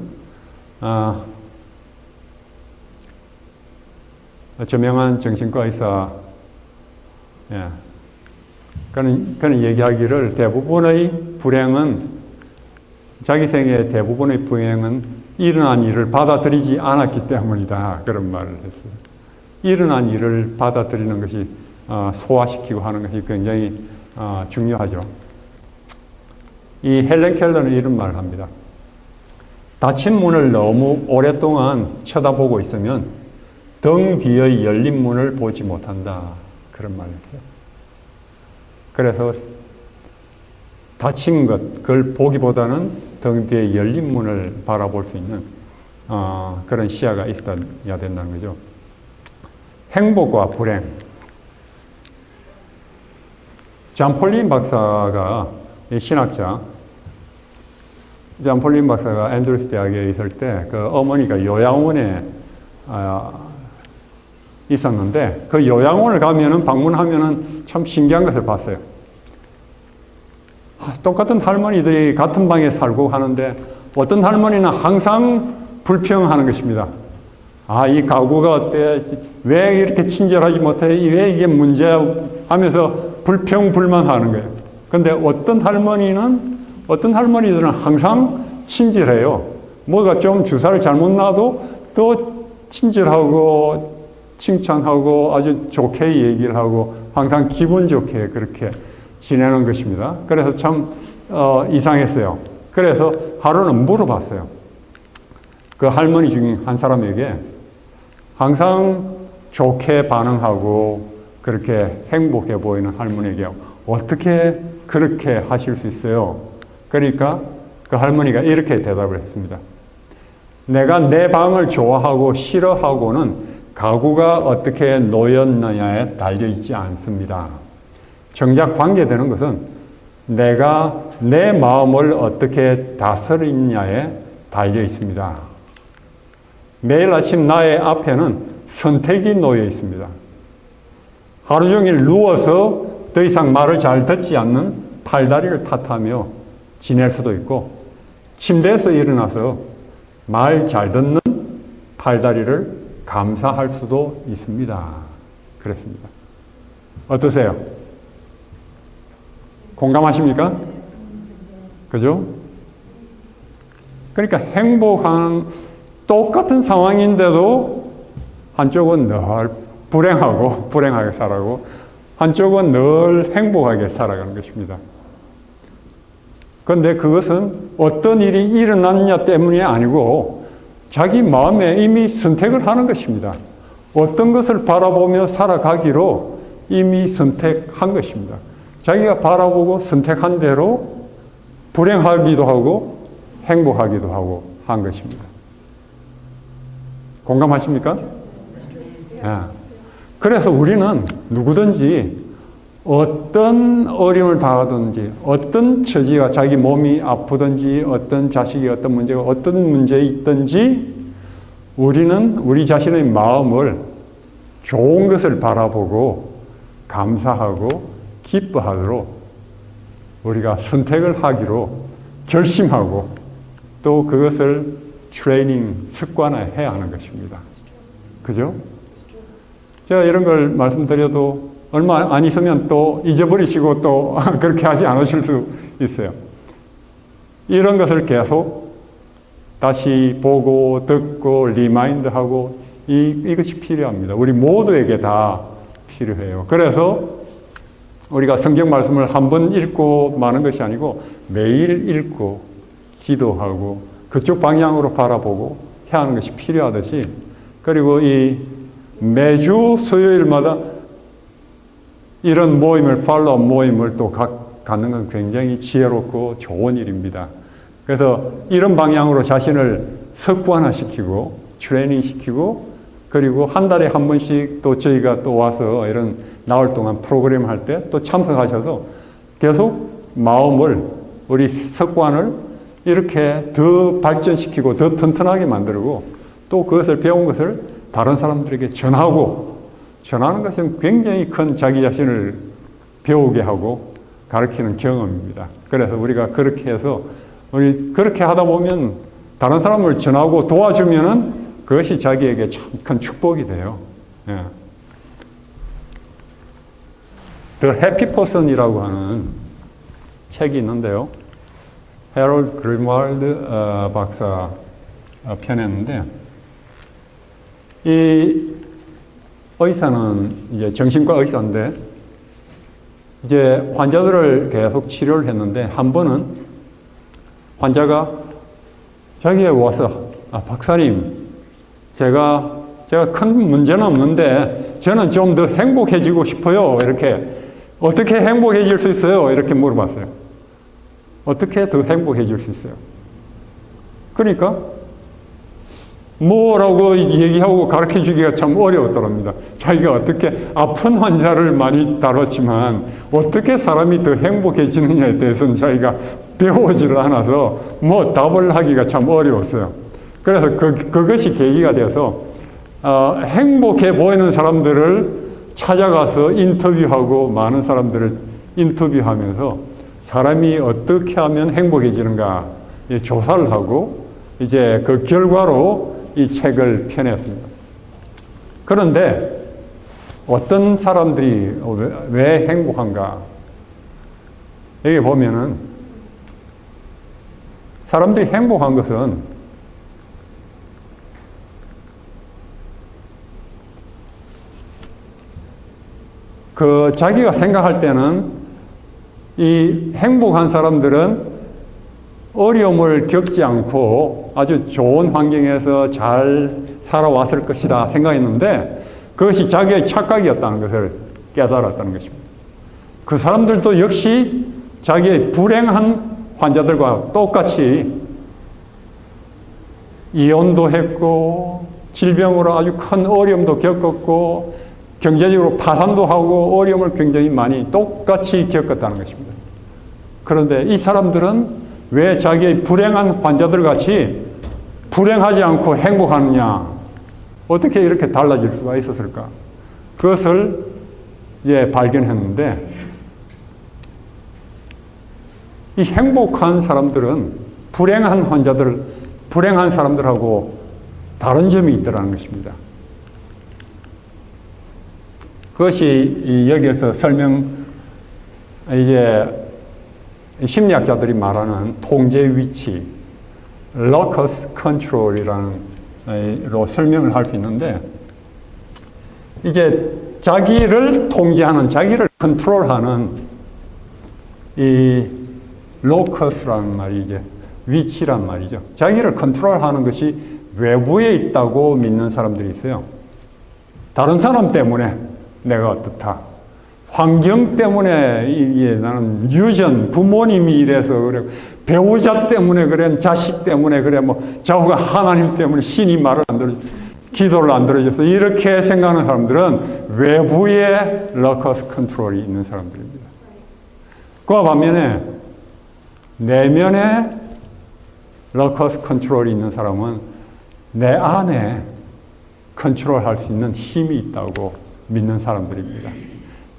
저명한 정신과 의사, 그는 얘기하기를 자기 생애의 대부분의 불행은 일어난 일을 받아들이지 않았기 때문이다. 그런 말을 했어요. 일어난 일을 받아들이는 것이 소화시키고 하는 것이 굉장히 중요하죠. 이 헬렌 켈러는 이런 말을 합니다. 닫힌 문을 너무 오랫동안 쳐다보고 있으면 등 뒤의 열린 문을 보지 못한다. 그런 말을 했어요. 그래서 닫힌 것, 그걸 보기보다는 등 뒤에 열린 문을 바라볼 수 있는 그런 시야가 있어야 된다는 거죠. 행복과 불행. 잔 폴린 박사가 신학자, 잔 폴린 박사가 앤드루스 대학에 있을 때 그 어머니가 요양원에 있었는데 그 요양원을 방문하면은 참 신기한 것을 봤어요. 똑같은 할머니들이 같은 방에 살고 하는데 어떤 할머니는 항상 불평하는 것입니다. 아, 이 가구가 어때? 왜 이렇게 친절하지 못해? 왜 이게 문제야? 하면서 불평불만하는 거예요. 근데 어떤 할머니들은 항상 친절해요. 뭐가 좀 주사를 잘못 놔도 또 친절하고 칭찬하고 아주 좋게 얘기를 하고 항상 기분 좋게 그렇게 지내는 것입니다. 그래서 참 이상했어요. 그래서 하루는 물어봤어요. 그 할머니 중에 한 사람에게 항상 좋게 반응하고 그렇게 행복해 보이는 할머니에게 어떻게 그렇게 하실 수 있어요? 그러니까 그 할머니가 이렇게 대답을 했습니다. 내가 내 방을 좋아하고 싫어하고는 가구가 어떻게 놓였느냐에 달려있지 않습니다. 정작 관계되는 것은 내가 내 마음을 어떻게 다스리느냐에 달려 있습니다. 매일 아침 나의 앞에는 선택이 놓여 있습니다. 하루 종일 누워서 더 이상 말을 잘 듣지 않는 팔다리를 탓하며 지낼 수도 있고, 침대에서 일어나서 말 잘 듣는 팔다리를 감사할 수도 있습니다. 그렇습니다. 어떠세요? 공감하십니까? 그죠? 그러니까 행복한 똑같은 상황인데도 한쪽은 늘 불행하게 살아가고 한쪽은 늘 행복하게 살아가는 것입니다. 그런데 그것은 어떤 일이 일어났냐 때문이 아니고 자기 마음에 이미 선택을 하는 것입니다. 어떤 것을 바라보며 살아가기로 이미 선택한 것입니다. 자기가 바라보고 선택한 대로 불행하기도 하고 행복하기도 하고 한 것입니다. 공감하십니까? 네. 그래서 우리는 누구든지 어떤 어려움을 당하든지 어떤 처지가 자기 몸이 아프든지 어떤 자식이 어떤 문제가 어떤 문제에 있든지 우리는 우리 자신의 마음을 좋은 것을 바라보고 감사하고 기뻐하도록 우리가 선택을 하기로 결심하고 또 그것을 트레이닝, 습관화해야 하는 것입니다. 그죠? 제가 이런 걸 말씀드려도 얼마 안 있으면 또 잊어버리시고 또 그렇게 하지 않으실 수 있어요. 이런 것을 계속 다시 보고 듣고 리마인드하고 이것이 필요합니다. 우리 모두에게 다 필요해요. 그래서 우리가 성경 말씀을 한 번 읽고 마는 것이 아니고 매일 읽고 기도하고 그쪽 방향으로 바라보고 해야 하는 것이 필요하듯이 그리고 이 매주 수요일마다 이런 모임을 팔로우 모임을 또 갖는 건 굉장히 지혜롭고 좋은 일입니다. 그래서 이런 방향으로 자신을 습관화시키고 트레이닝 시키고 그리고 한 달에 한 번씩 또 저희가 또 와서 이런 나흘 동안 프로그램 할 때 또 참석하셔서 계속 마음을 우리 습관을 이렇게 더 발전시키고 더 튼튼하게 만들고 또 그것을 배운 것을 다른 사람들에게 전하는 것은 굉장히 큰 자기 자신을 배우게 하고 가르치는 경험입니다. 그래서 우리가 그렇게 해서 우리 그렇게 하다 보면 다른 사람을 전하고 도와주면은 그것이 자기에게 참 큰 축복이 돼요. 예. The Happy Person이라고 하는 책이 있는데요. 헤럴드 그린왈드 박사 펴냈는데 이 의사는 이제 정신과 의사인데 이제 환자들을 계속 치료를 했는데 한 번은 환자가 자기에 와서 박사님 제가 큰 문제는 없는데 저는 좀 더 행복해지고 싶어요. 이렇게 어떻게 행복해질 수 있어요? 이렇게 물어봤어요. 어떻게 더 행복해질 수 있어요? 그러니까 뭐라고 얘기하고 가르쳐 주기가 참 어려웠더랍니다. 자기가 어떻게 아픈 환자를 많이 다뤘지만 어떻게 사람이 더 행복해지느냐에 대해서는 자기가 배우지를 않아서 뭐 답을 하기가 참 어려웠어요. 그래서 그것이 계기가 돼서 행복해 보이는 사람들을 찾아가서 인터뷰하고 많은 사람들을 인터뷰하면서 사람이 어떻게 하면 행복해지는가 조사를 하고 이제 그 결과로 이 책을 펴냈습니다. 그런데 어떤 사람들이 왜 행복한가? 여기 보면은 사람들이 행복한 것은 자기가 생각할 때는 이 행복한 사람들은 어려움을 겪지 않고 아주 좋은 환경에서 잘 살아왔을 것이다 생각했는데 그것이 자기의 착각이었다는 것을 깨달았다는 것입니다. 그 사람들도 역시 자기의 불행한 환자들과 똑같이 이혼도 했고 질병으로 아주 큰 어려움도 겪었고 경제적으로 파산도 하고 어려움을 굉장히 많이 똑같이 겪었다는 것입니다. 그런데 이 사람들은 왜 자기의 불행한 환자들 같이 불행하지 않고 행복하느냐? 어떻게 이렇게 달라질 수가 있었을까? 그것을 발견했는데 이 행복한 사람들은 불행한 사람들하고 다른 점이 있더라는 것입니다. 그것이 여기에서 심리학자들이 말하는 통제 위치, locus control이라는 로 설명을 할 수 있는데 이제 자기를 통제하는, 자기를 컨트롤하는 이 locus라는 말이 이제 위치란 말이죠. 자기를 컨트롤하는 것이 외부에 있다고 믿는 사람들이 있어요. 다른 사람 때문에 내가 어떻다. 환경 때문에 이게 나는 유전, 부모님이 이래서 그래. 배우자 때문에 그래. 자식 때문에 그래. 좌우가 하나님 때문에 신이 말을 안 들어줘. 기도를 안 들어줘서 이렇게 생각하는 사람들은 외부에 러커스 컨트롤이 있는 사람들입니다. 그와 반면에 내면에 러커스 컨트롤이 있는 사람은 내 안에 컨트롤할 수 있는 힘이 있다고 믿는 사람들입니다.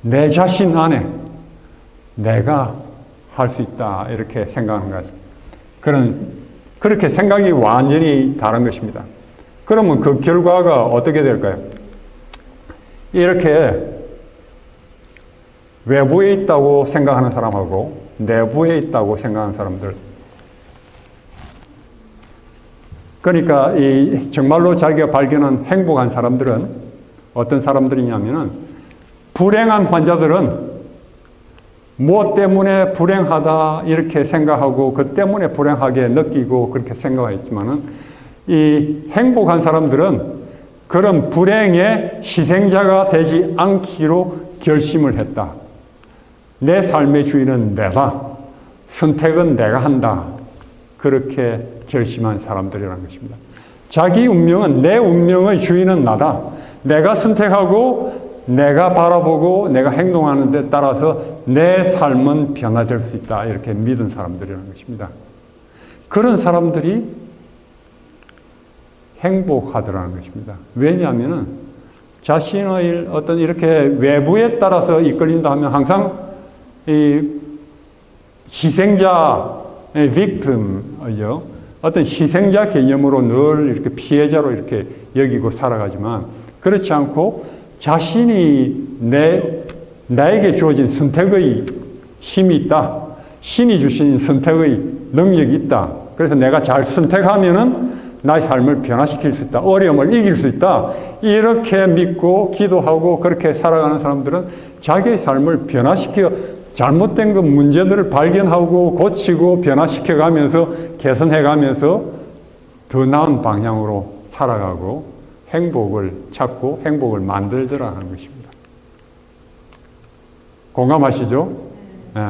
내 자신 안에 내가 할 수 있다 이렇게 생각하는 것이 그렇게 생각이 완전히 다른 것입니다. 그러면 그 결과가 어떻게 될까요? 이렇게 외부에 있다고 생각하는 사람하고 내부에 있다고 생각하는 사람들, 그러니까 정말로 자기가 발견한 행복한 사람들은 어떤 사람들이냐면은 불행한 환자들은 무엇 때문에 불행하다 이렇게 생각하고 그 때문에 불행하게 느끼고 그렇게 생각했지만은 이 행복한 사람들은 그런 불행의 희생자가 되지 않기로 결심을 했다. 내 삶의 주인은 내다. 선택은 내가 한다. 그렇게 결심한 사람들이라는 것입니다. 자기 운명은, 내 운명의 주인은 나다. 내가 선택하고 내가 바라보고 내가 행동하는 데 따라서 내 삶은 변화될 수 있다. 이렇게 믿은 사람들이라는 것입니다. 그런 사람들이 행복하더라는 것입니다. 왜냐하면 자신의 어떤 이렇게 외부에 따라서 이끌린다 하면 항상 이 희생자, victim이죠. 어떤 희생자 개념으로 늘 이렇게 피해자로 이렇게 여기고 살아가지만 그렇지 않고 자신이 나에게 주어진 선택의 힘이 있다. 신이 주신 선택의 능력이 있다. 그래서 내가 잘 선택하면은 나의 삶을 변화시킬 수 있다. 어려움을 이길 수 있다. 이렇게 믿고 기도하고 그렇게 살아가는 사람들은 자기의 삶을 변화시켜 잘못된 그 문제들을 발견하고 고치고 변화시켜가면서 개선해가면서 더 나은 방향으로 살아가고 행복을 찾고 행복을 만들더라는 것입니다. 공감하시죠? 네.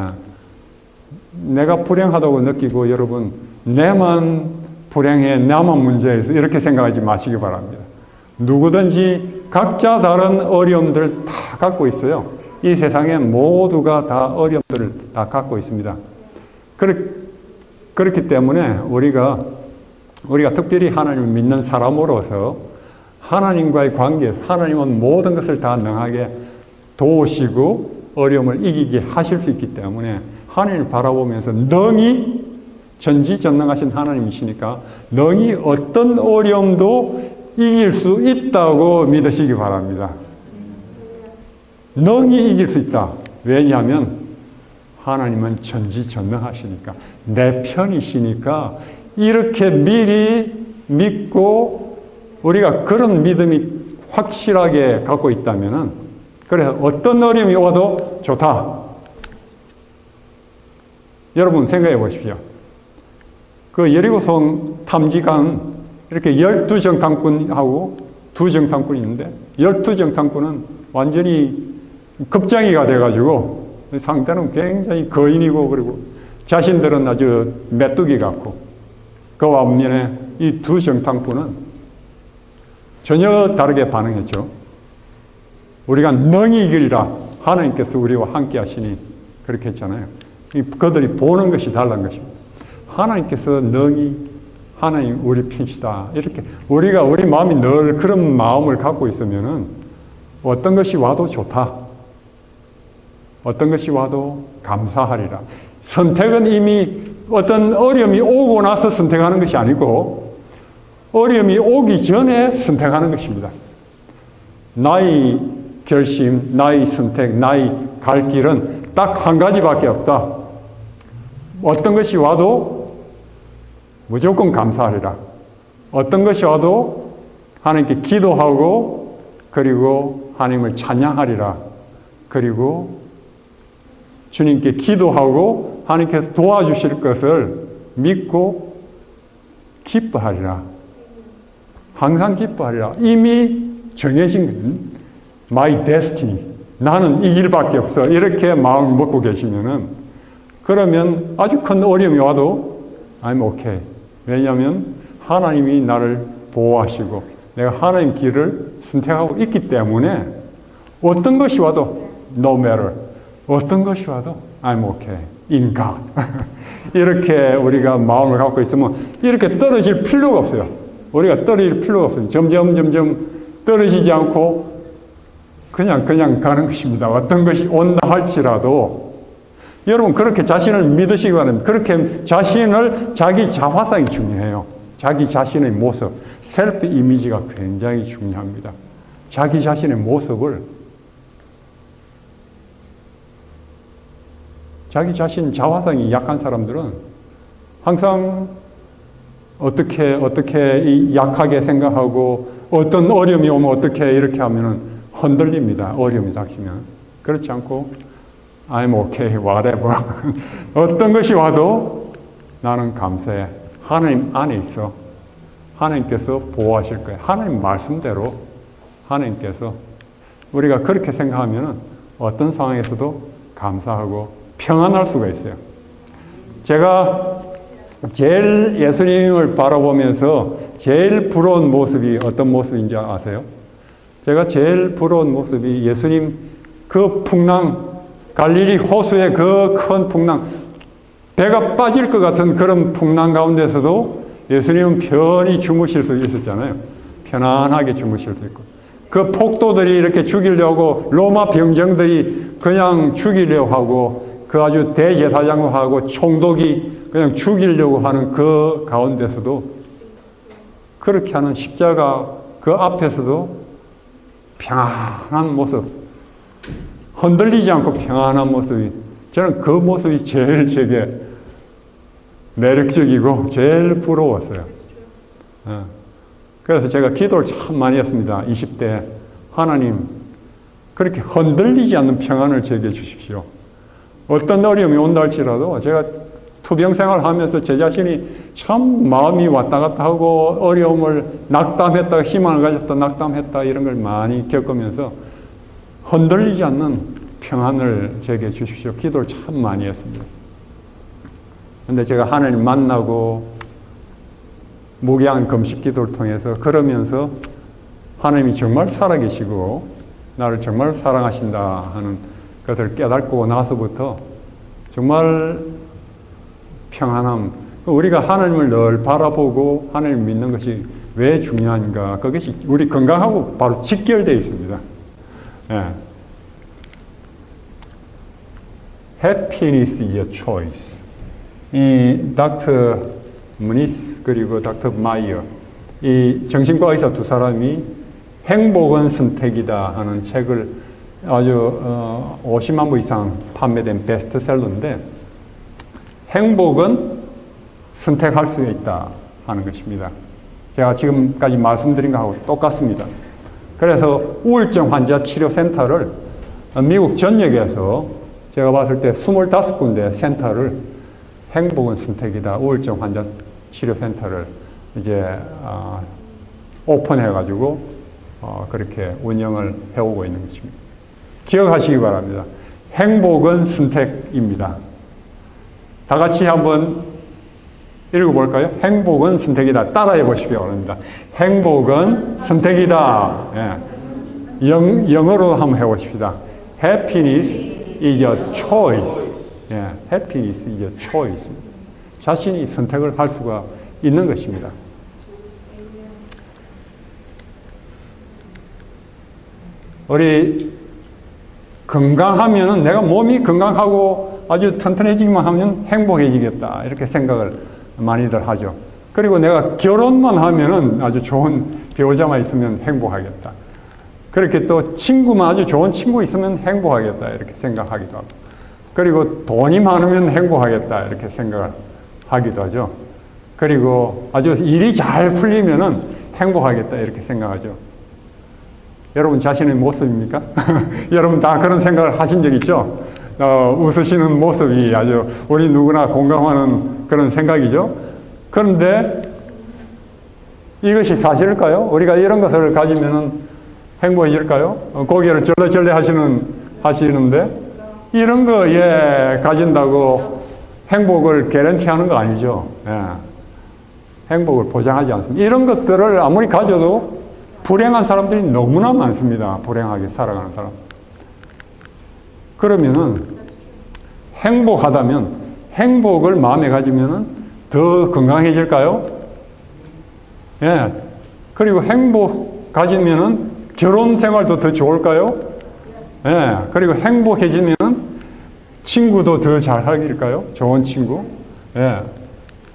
내가 불행하다고 느끼고 여러분 내만 불행해, 나만 문제에서 이렇게 생각하지 마시기 바랍니다. 누구든지 각자 다른 어려움들을 다 갖고 있어요. 이 세상에 모두가 다 어려움들을 다 갖고 있습니다. 그렇기 때문에 우리가 특별히 하나님을 믿는 사람으로서 하나님과의 관계에서 하나님은 모든 것을 다 능하게 도우시고 어려움을 이기게 하실 수 있기 때문에 하나님을 바라보면서 능히 전지전능하신 하나님이시니까 능히 어떤 어려움도 이길 수 있다고 믿으시기 바랍니다. 능히 이길 수 있다. 왜냐하면 하나님은 전지전능하시니까, 내 편이시니까 이렇게 미리 믿고 우리가 그런 믿음이 확실하게 갖고 있다면은, 그래서 어떤 어려움이 와도 좋다. 여러분 생각해 보십시오. 그 여리고성 탐지관 이렇게 12정탐꾼하고 2정탐꾼이 있는데 12정탐꾼은 완전히 급장이가 돼가지고 상대는 굉장히 거인이고 그리고 자신들은 아주 메뚜기 같고, 그 반면에 이 2정탐꾼은 전혀 다르게 반응했죠. 우리가 능히 이기리라. 하나님께서 우리와 함께 하시니 그렇게 했잖아요. 그들이 보는 것이 달라는 것입니다. 하나님께서 능히 하나님 우리 편이시다. 이렇게 우리 마음이 늘 그런 마음을 갖고 있으면은 어떤 것이 와도 좋다. 어떤 것이 와도 감사하리라. 선택은 이미 어떤 어려움이 오고 나서 선택하는 것이 아니고 어려움이 오기 전에 선택하는 것입니다. 나의 결심, 나의 선택, 나의 갈 길은 딱 한 가지밖에 없다. 어떤 것이 와도 무조건 감사하리라. 어떤 것이 와도 하나님께 기도하고 그리고 하나님을 찬양하리라. 그리고 주님께 기도하고 하나님께서 도와주실 것을 믿고 기뻐하리라. 항상 기뻐하리라. 이미 정해진 my destiny. 나는 이 일밖에 없어. 이렇게 마음을 먹고 계시면은, 그러면 아주 큰 어려움이 와도 I'm okay. 왜냐하면 하나님이 나를 보호하시고 내가 하나님 길을 선택하고 있기 때문에 어떤 것이 와도 no matter. 어떤 것이 와도 I'm okay. in God. 이렇게 우리가 마음을 갖고 있으면 이렇게 떨어질 필요가 없어요. 우리가 떨어질 필요가 없어요. 점점 떨어지지 않고 그냥 가는 것입니다. 어떤 것이 온다 할지라도 여러분 그렇게 자신을 믿으시기 바랍니다. 그렇게 자기 자화상이 중요해요. 자기 자신의 모습, 셀프 이미지가 굉장히 중요합니다. 자기 자신의 모습을, 자기 자신 자화상이 약한 사람들은 항상 어떻게 약하게 생각하고 어떤 어려움이 오면 어떻게 이렇게 하면은 흔들립니다. 어려움이 닥치면. 그렇지 않고 I'm okay, whatever. 어떤 것이 와도 나는 감사해. 하나님 안에 있어. 하나님께서 보호하실 거예요. 하나님 말씀대로 하나님께서, 우리가 그렇게 생각하면 어떤 상황에서도 감사하고 평안할 수가 있어요. 제가 제일 예수님을 바라보면서 제일 부러운 모습이 어떤 모습인지 아세요? 제가 제일 부러운 모습이 예수님 그 풍랑, 갈릴리 호수의 그 큰 풍랑, 배가 빠질 것 같은 그런 풍랑 가운데서도 예수님은 편히 주무실 수 있었잖아요. 편안하게 주무실 수 있고. 그 폭도들이 이렇게 죽이려고, 로마 병정들이 그냥 죽이려고 하고, 그 아주 대제사장하고 총독이 그냥 죽이려고 하는 그 가운데서도, 그렇게 하는 십자가 그 앞에서도 평안한 모습, 흔들리지 않고 평안한 모습이, 저는 그 모습이 제일 제게 매력적이고 제일 부러웠어요. 그래서 제가 기도를 참 많이 했습니다. 20대 하나님 그렇게 흔들리지 않는 평안을 제게 주십시오. 어떤 어려움이 온다 할지라도 제가 투병생활 하면서 제 자신이 참 마음이 왔다 갔다 하고 어려움을 낙담했다, 희망을 가졌다, 낙담했다, 이런 걸 많이 겪으면서 흔들리지 않는 평안을 제게 주십시오. 기도를 참 많이 했습니다. 그런데 제가 하나님 만나고 무기한 금식 기도를 통해서 그러면서 하나님이 정말 살아계시고 나를 정말 사랑하신다 하는 것을 깨닫고 나서부터 정말 평안함, 우리가 하나님을 늘 바라보고 하나님을 믿는 것이 왜 중요한가, 그것이 우리 건강하고 바로 직결되어 있습니다. 예. Happiness is a choice. 이 닥터 무니스 그리고 닥터 마이어, 이 정신과 의사 두 사람이 행복은 선택이다 하는 책을 아주 50만 부 이상 판매된 베스트셀러인데 행복은 선택할 수 있다 하는 것입니다. 제가 지금까지 말씀드린 것하고 똑같습니다. 그래서 우울증 환자 치료센터를 미국 전역에서 제가 봤을 때 25군데 센터를 행복은 선택이다 우울증 환자 치료센터를 이제 오픈해가지고 그렇게 운영을 해오고 있는 것입니다. 기억하시기 바랍니다. 행복은 선택입니다. 다 같이 한번 읽어볼까요? 행복은 선택이다. 따라해 보시기 바랍니다. 행복은 선택이다. 예. 영어로 한번 해보십시다. Happiness is a choice. 예. Happiness is a choice. 자신이 선택을 할 수가 있는 것입니다. 우리 건강하면은 내가 몸이 건강하고 아주 튼튼해지기만 하면 행복해지겠다 이렇게 생각을 많이들 하죠. 그리고 내가 결혼만 하면은 아주 좋은 배우자만 있으면 행복하겠다. 그렇게 또 친구만 아주 좋은 친구 있으면 행복하겠다 이렇게 생각하기도 하고, 그리고 돈이 많으면 행복하겠다 이렇게 생각을 하기도 하죠. 그리고 아주 일이 잘 풀리면은 행복하겠다 이렇게 생각하죠. 여러분 자신의 모습입니까? 여러분 다 그런 생각을 하신 적 있죠? 웃으시는 모습이 아주 우리 누구나 공감하는 그런 생각이죠. 그런데 이것이 사실일까요? 우리가 이런 것을 가지면은 행복해질까요? 고개를 절레절레 하시는데 이런 거 가진다고 행복을 개런티 하는 거 아니죠. 예. 행복을 보장하지 않습니다. 이런 것들을 아무리 가져도 불행한 사람들이 너무나 많습니다. 불행하게 살아가는 사람. 그러면은 행복하다면, 행복을 마음에 가지면은 더 건강해질까요? 예. 그리고 행복 가지면은 결혼 생활도 더 좋을까요? 예. 그리고 행복해지면은 친구도 더 잘 사귈까요? 좋은 친구? 예.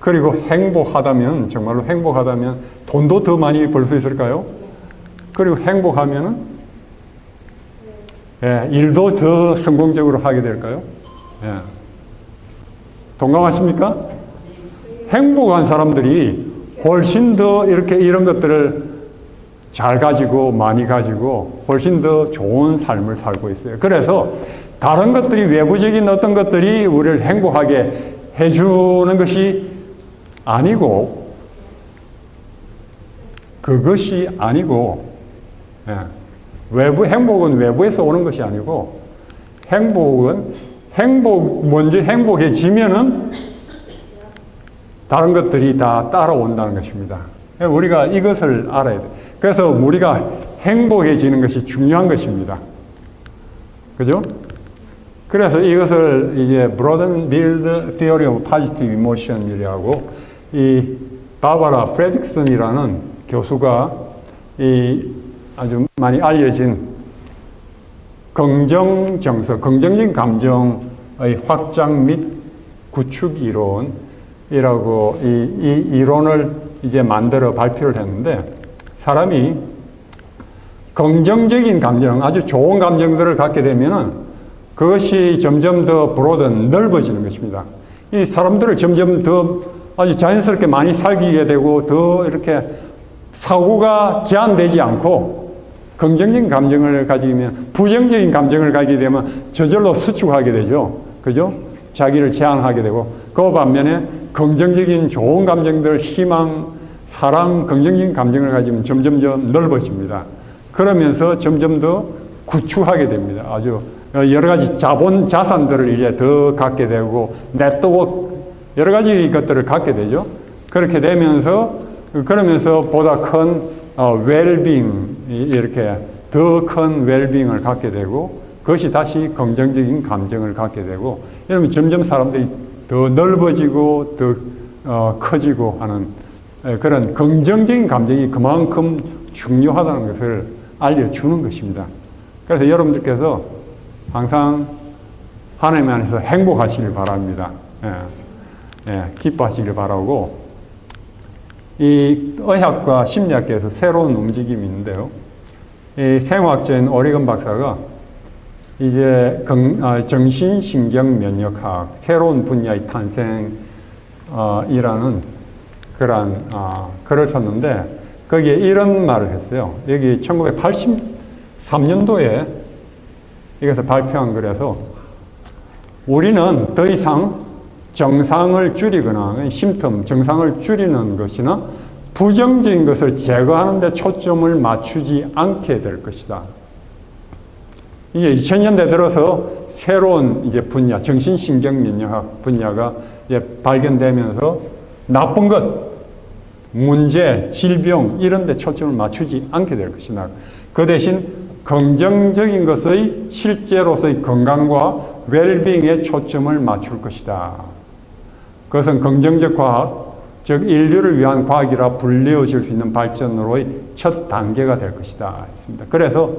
그리고 행복하다면, 정말로 행복하다면 돈도 더 많이 벌 수 있을까요? 그리고 행복하면은 일도 더 성공적으로 하게 될까요? 예. 동감하십니까? 행복한 사람들이 훨씬 더 이렇게 이런 것들을 잘 가지고 많이 가지고 훨씬 더 좋은 삶을 살고 있어요. 그래서 다른 것들이 외부적인 어떤 것들이 우리를 행복하게 해주는 것이 아니고, 그것이 아니고, 행복은 외부에서 오는 것이 아니고, 먼저 행복해지면은 다른 것들이 다 따라온다는 것입니다. 우리가 이것을 알아야 돼요. 그래서 우리가 행복해지는 것이 중요한 것입니다. 그죠? 그래서 이것을 이제 Broaden Build Theory of Positive Emotion이라고 이 바바라 프레딕슨이라는 교수가 이 아주 많이 알려진 긍정적인 감정의 확장 및 구축 이론이라고 이 이론을 이제 만들어 발표를 했는데, 사람이 긍정적인 감정, 아주 좋은 감정들을 갖게 되면은 그것이 점점 더 넓어지는 것입니다. 이 사람들을 점점 더 아주 자연스럽게 많이 살게 되고, 더 이렇게 사고가 제한되지 않고, 긍정적인 감정을 가지면, 부정적인 감정을 가지게 되면 저절로 수축하게 되죠. 그죠? 자기를 제한하게 되고, 그 반면에 긍정적인 좋은 감정들, 희망, 사랑, 긍정적인 감정을 가지면 점점 넓어집니다. 그러면서 점점 더 구축하게 됩니다. 아주 여러 가지 자산들을 이제 더 갖게 되고, 네트워크, 여러 가지 것들을 갖게 되죠. 그렇게 되면서, 그러면서 보다 큰 웰빙, 이렇게 더 큰 웰빙을 갖게 되고, 그것이 다시 긍정적인 감정을 갖게 되고, 이러면 점점 사람들이 더 넓어지고, 더 커지고 하는 그런 긍정적인 감정이 그만큼 중요하다는 것을 알려주는 것입니다. 그래서 여러분들께서 항상 하나님 안에서 행복하시길 바랍니다. 기뻐하시길 바라고, 이 의학과 심리학계에서 새로운 움직임이 있는데요. 이 생화학자인 오리건 박사가 이제 정신신경면역학 새로운 분야의 탄생이라는 그러한 글을 썼는데 거기에 이런 말을 했어요. 여기 1983년도에 이것을 발표한 글에서 우리는 더 이상 정상을 줄이거나 정상을 줄이는 것이나 부정적인 것을 제거하는 데 초점을 맞추지 않게 될 것이다. 이제 2000년대 들어서 새로운 이제 분야, 정신신경면역학 분야가 이제 발견되면서 나쁜 것, 문제, 질병 이런 데 초점을 맞추지 않게 될 것이다. 그 대신 긍정적인 것의 실제로서의 건강과 웰빙에 초점을 맞출 것이다. 그것은 긍정적 과학, 즉 인류를 위한 과학이라 불리워질 수 있는 발전으로의 첫 단계가 될 것이다 했습니다. 그래서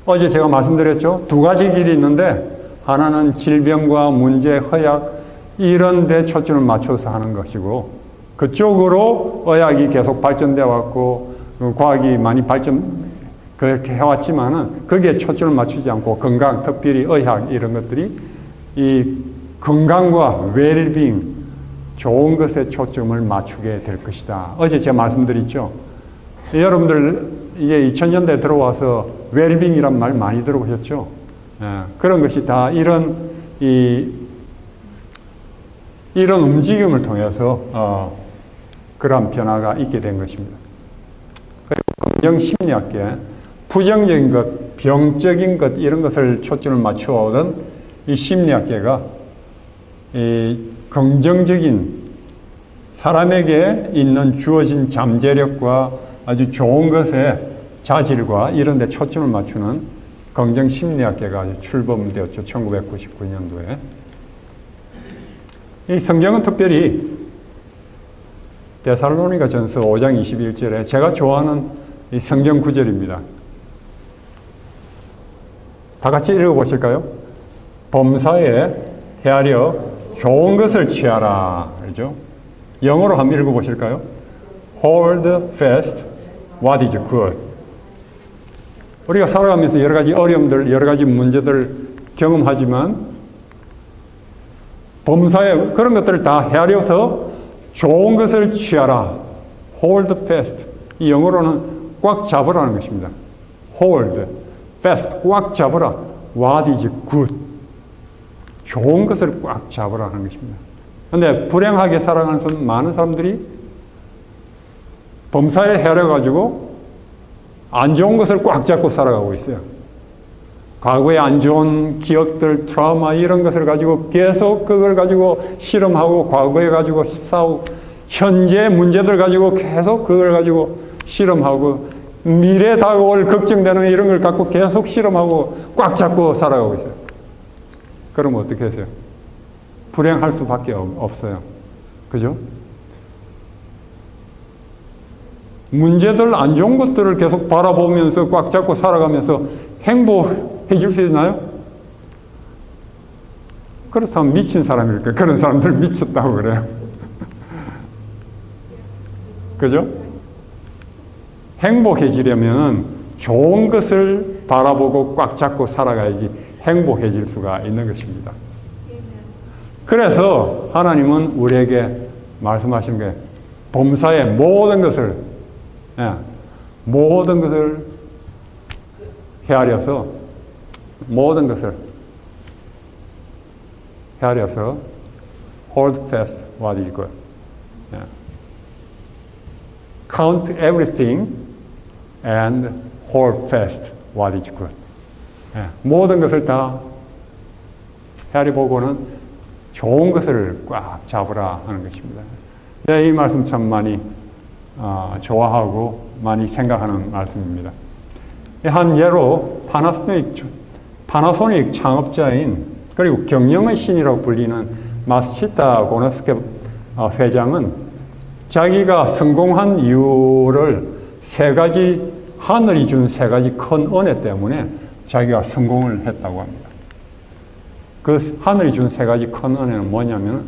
어제 제가 말씀드렸죠. 두 가지 길이 있는데 하나는 질병과 문제, 허약 이런 데 초점을 맞춰서 하는 것이고 그쪽으로 의학이 계속 발전되어 왔고 과학이 많이 그렇게 해왔지만은 거기에 초점을 맞추지 않고 건강, 특별히 의학 이런 것들이 이 건강과 웰빙, 좋은 것에 초점을 맞추게 될 것이다. 어제 제가 말씀드렸죠. 여러분들 이게 2000년대 들어와서 웰빙이란 말 많이 들어보셨죠? 그런 것이 다 이런 움직임을 통해서 그러한 변화가 있게 된 것입니다. 그리고 긍정심리학계 부정적인 것, 병적인 것 이런 것을 초점을 맞추어오던 이 심리학계가 이 긍정적인 사람에게 있는 주어진 잠재력과 아주 좋은 것에 자질과 이런 데 초점을 맞추는 긍정심리학계가 아주 출범되었죠. 1999년도에. 이 성경은 특별히 데살로니가 전서 5장 21절에 제가 좋아하는 이 성경 구절입니다. 다 같이 읽어보실까요? 범사에 헤아려 좋은 것을 취하라. 그렇죠? 영어로 한번 읽어보실까요? Hold fast what is good. 우리가 살아가면서 여러 가지 어려움들, 여러 가지 문제들 경험하지만 범사에 그런 것들을 다 헤아려서 좋은 것을 취하라. Hold fast. 이 영어로는 꽉 잡으라는 것입니다. Hold fast. 꽉 잡으라. What is good. 좋은 것을 꽉 잡으라는 것입니다. 그런데 불행하게 살아가는 많은 사람들이 범사에 헤아려가지고 안 좋은 것을 꽉 잡고 살아가고 있어요. 과거의 안 좋은 기억들, 트라우마 이런 것을 가지고 계속 그걸 가지고 실험하고 과거에 가지고 싸우고 현재 문제들 가지고 계속 그걸 가지고 실험하고 미래 다가올 걱정되는 이런 걸 갖고 계속 실험하고 꽉 잡고 살아가고 있어요. 그러면 어떻게 하세요? 불행할 수밖에 없어요. 그죠? 문제들, 안 좋은 것들을 계속 바라보면서 꽉 잡고 살아가면서 행복해질 수 있나요? 그렇다면 미친 사람일까? 그런 사람들 미쳤다고 그래요. 그죠? 행복해지려면 좋은 것을 바라보고 꽉 잡고 살아가야지 행복해질 수가 있는 것입니다. 그래서 하나님은 우리에게 말씀하신 게 범사의 모든 것을 헤아려서 hold fast what is good. Count everything and hold fast what is good. 모든 것을 다 헤아려보고는 좋은 것을 꽉 잡으라 하는 것입니다. 이 말씀 참 많이 좋아하고 많이 생각하는 말씀입니다. 한 예로 파나소닉 창업자인 그리고 경영의 신이라고 불리는 마시타 고노스케 회장은 자기가 성공한 이유를 하늘이 준 세 가지 큰 은혜 때문에 자기가 성공을 했다고 합니다. 그 하늘이 준 세 가지 큰 은혜는 뭐냐면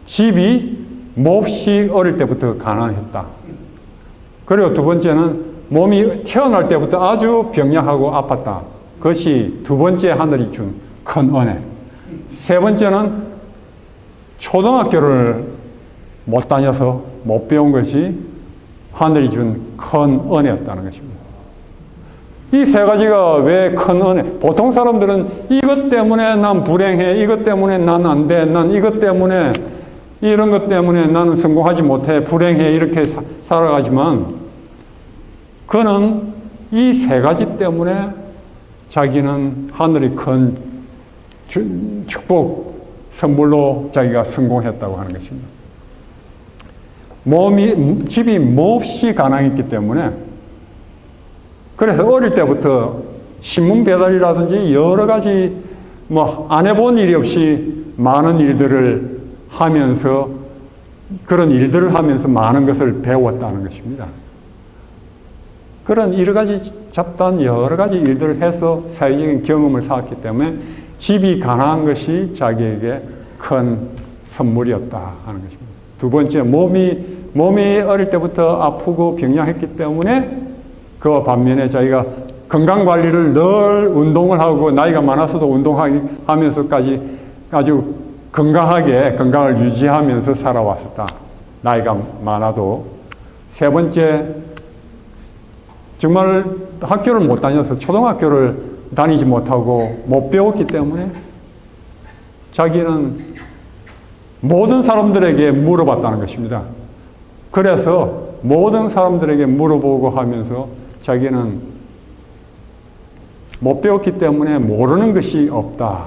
집이 몹시 어릴 때부터 가난했다. 그리고 두 번째는 몸이 태어날 때부터 아주 병약하고 아팠다. 그것이 두 번째 하늘이 준 큰 은혜. 세 번째는 초등학교를 못 다녀서 못 배운 것이 하늘이 준 큰 은혜였다는 것입니다. 이 세 가지가 왜 큰 은혜? 보통 사람들은 이것 때문에 난 불행해, 이것 때문에 난 안 돼, 난 이것 때문에 이런 것 때문에 나는 성공하지 못해, 불행해 이렇게 살아가지만 그는 이 세 가지 때문에 자기는 하늘이 큰 축복 선물로 자기가 성공했다고 하는 것입니다. 집이 몹시 가난했기 때문에 그래서 어릴 때부터 신문 배달이라든지 여러 가지 안 해본 일이 없이 많은 일들을 하면서 그런 일들을 하면서 많은 것을 배웠다는 것입니다. 그런 여러 가지 잡다한 여러 가지 일들을 해서 사회적인 경험을 쌓았기 때문에 집이 가난한 것이 자기에게 큰 선물이었다 하는 것입니다. 두 번째, 몸이 어릴 때부터 아프고 병약했기 때문에 그와 반면에 자기가 건강관리를 늘 운동을 하고 나이가 많아서도 운동하면서까지 아주 건강을 유지하면서 살아왔었다. 나이가 많아도. 세 번째, 정말 학교를 못 다녀서 초등학교를 다니지 못하고 못 배웠기 때문에 자기는 모든 사람들에게 물어봤다는 것입니다. 그래서 모든 사람들에게 물어보고 하면서 자기는 못 배웠기 때문에 모르는 것이 없다.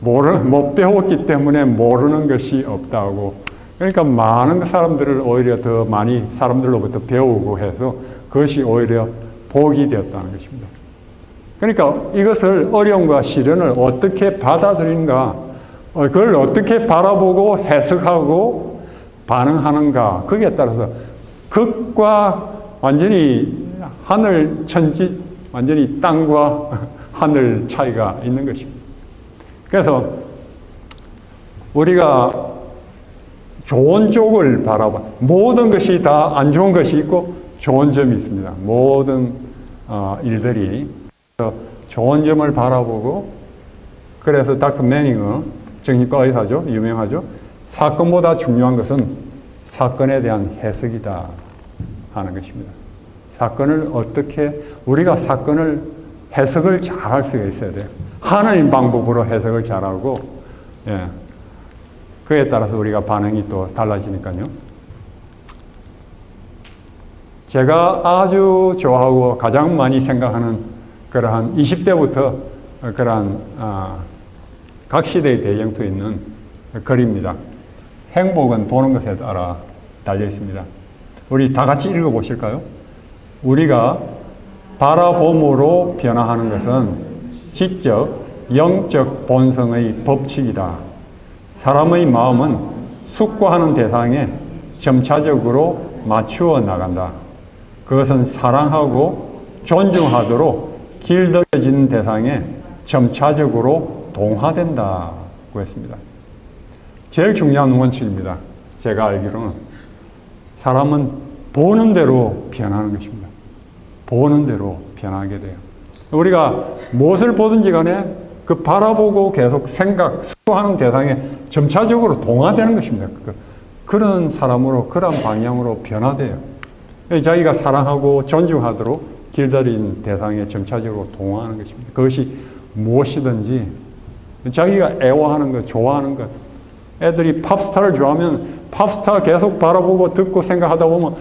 못 배웠기 때문에 모르는 것이 없다고. 그러니까 많은 사람들을 오히려 더 많이 사람들로부터 배우고 해서 그것이 오히려 복이 되었다는 것입니다. 그러니까 이것을 어려움과 시련을 어떻게 받아들인가, 그걸 어떻게 바라보고 해석하고 반응하는가, 거기에 따라서 극과 완전히 완전히 땅과 하늘 차이가 있는 것입니다. 그래서 우리가 좋은 쪽을 바라봐. 모든 것이 다 안 좋은 것이 있고 좋은 점이 있습니다. 모든 일들이 좋은 점을 바라보고, 그래서 닥터 매닝은 정신과 의사죠. 유명하죠. 사건보다 중요한 것은 사건에 대한 해석이다 하는 것입니다. 우리가 사건을 해석을 잘 할 수가 있어야 돼요. 하나님 방법으로 해석을 잘하고, 그에 따라서 우리가 반응이 또 달라지니까요. 제가 아주 좋아하고 가장 많이 생각하는 그러한 20대부터 그러한 각 시대의 대정토에 있는 글입니다. 행복은 보는 것에 따라 달려 있습니다. 우리 다 같이 읽어보실까요? 우리가 바라봄으로 변화하는 것은 지적, 영적 본성의 법칙이다. 사람의 마음은 숙고하는 대상에 점차적으로 맞추어 나간다. 그것은 사랑하고 존중하도록 길들여진 대상에 점차적으로 동화된다고 했습니다. 제일 중요한 원칙입니다. 제가 알기로는 사람은 보는 대로 변하는 것입니다. 보는 대로 변하게 돼요. 우리가 무엇을 보든지 간에 그 바라보고 계속 숙고하는 대상에 점차적으로 동화되는 것입니다. 그런 사람으로, 그런 방향으로 변화돼요. 자기가 사랑하고 존중하도록 길들인 대상에 점차적으로 동화하는 것입니다. 그것이 무엇이든지 자기가 애워하는 것, 좋아하는 것. 애들이 팝스타를 좋아하면 팝스타 계속 바라보고 듣고 생각하다 보면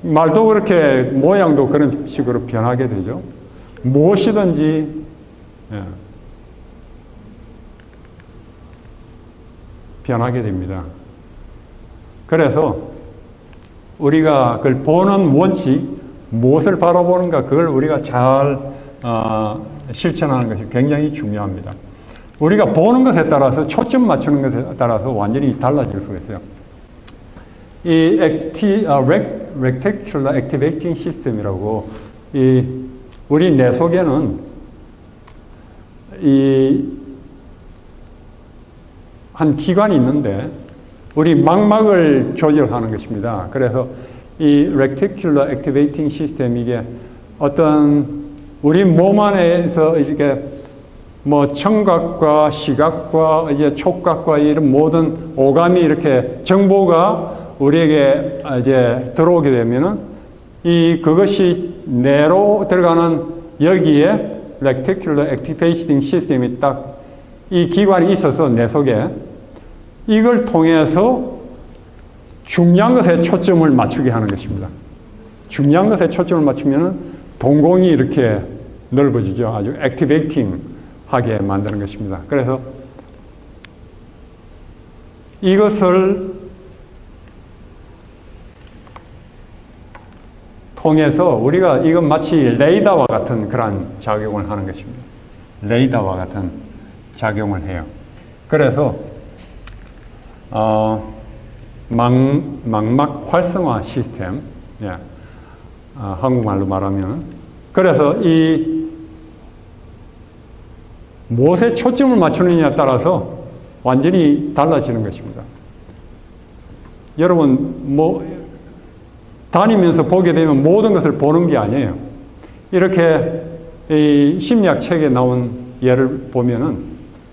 말도 그렇게 모양도 그런 식으로 변하게 되죠. 무엇이든지 변하게 됩니다. 그래서 우리가 그걸 보는 원칙, 무엇을 바라보는가, 그걸 우리가 잘 실천하는 것이 굉장히 중요합니다. 우리가 보는 것에 따라서, 초점 맞추는 것에 따라서 완전히 달라질 수가 있어요. 이 Reticular Activating System이라고, 우리 뇌 속에는 한 기관이 있는데, 우리 망막을 조절하는 것입니다. 그래서 이 Reticular Activating System 이게 어떤 우리 몸 안에서 이렇게 뭐 청각과 시각과 이제 촉각과 이런 모든 오감이 이렇게 정보가 우리에게 이제 들어오게 되면은 그것이 뇌로 들어가는 여기에 Reticular Activating System이 딱 이 기관이 있어서 뇌 속에 이걸 통해서 중요한 것에 초점을 맞추게 하는 것입니다. 중요한 것에 초점을 맞추면은 동공이 이렇게 넓어지죠. 아주 액티베이팅 하게 만드는 것입니다. 그래서 이것을 통해서 우리가 이건 마치 레이더와 같은 그런 작용을 하는 것입니다. 레이더와 같은 작용을 해요. 그래서 망막 활성화 시스템, 예. 한국말로 말하면 그래서 이 무엇에 초점을 맞추느냐에 따라서 완전히 달라지는 것입니다. 여러분 뭐 다니면서 보게 되면 모든 것을 보는 게 아니에요. 이렇게 이 심리학 책에 나온 예를 보면은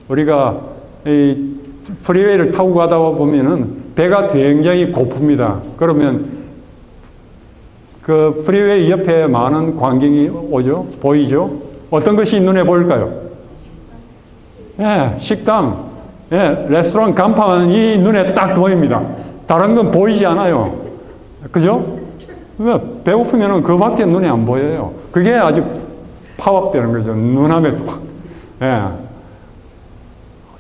우리가 이 프리웨이를 타고 가다 보면은 배가 굉장히 고픕니다. 그러면 그 프리웨이 옆에 많은 광경이 오죠? 보이죠? 어떤 것이 눈에 보일까요? 예, 식당, 예, 레스토랑 간판이 눈에 딱 보입니다. 다른 건 보이지 않아요. 그죠? 배고프면 그 밖에 눈에 안 보여요. 그게 아주 파업되는 거죠. 눈앞에 확. 예.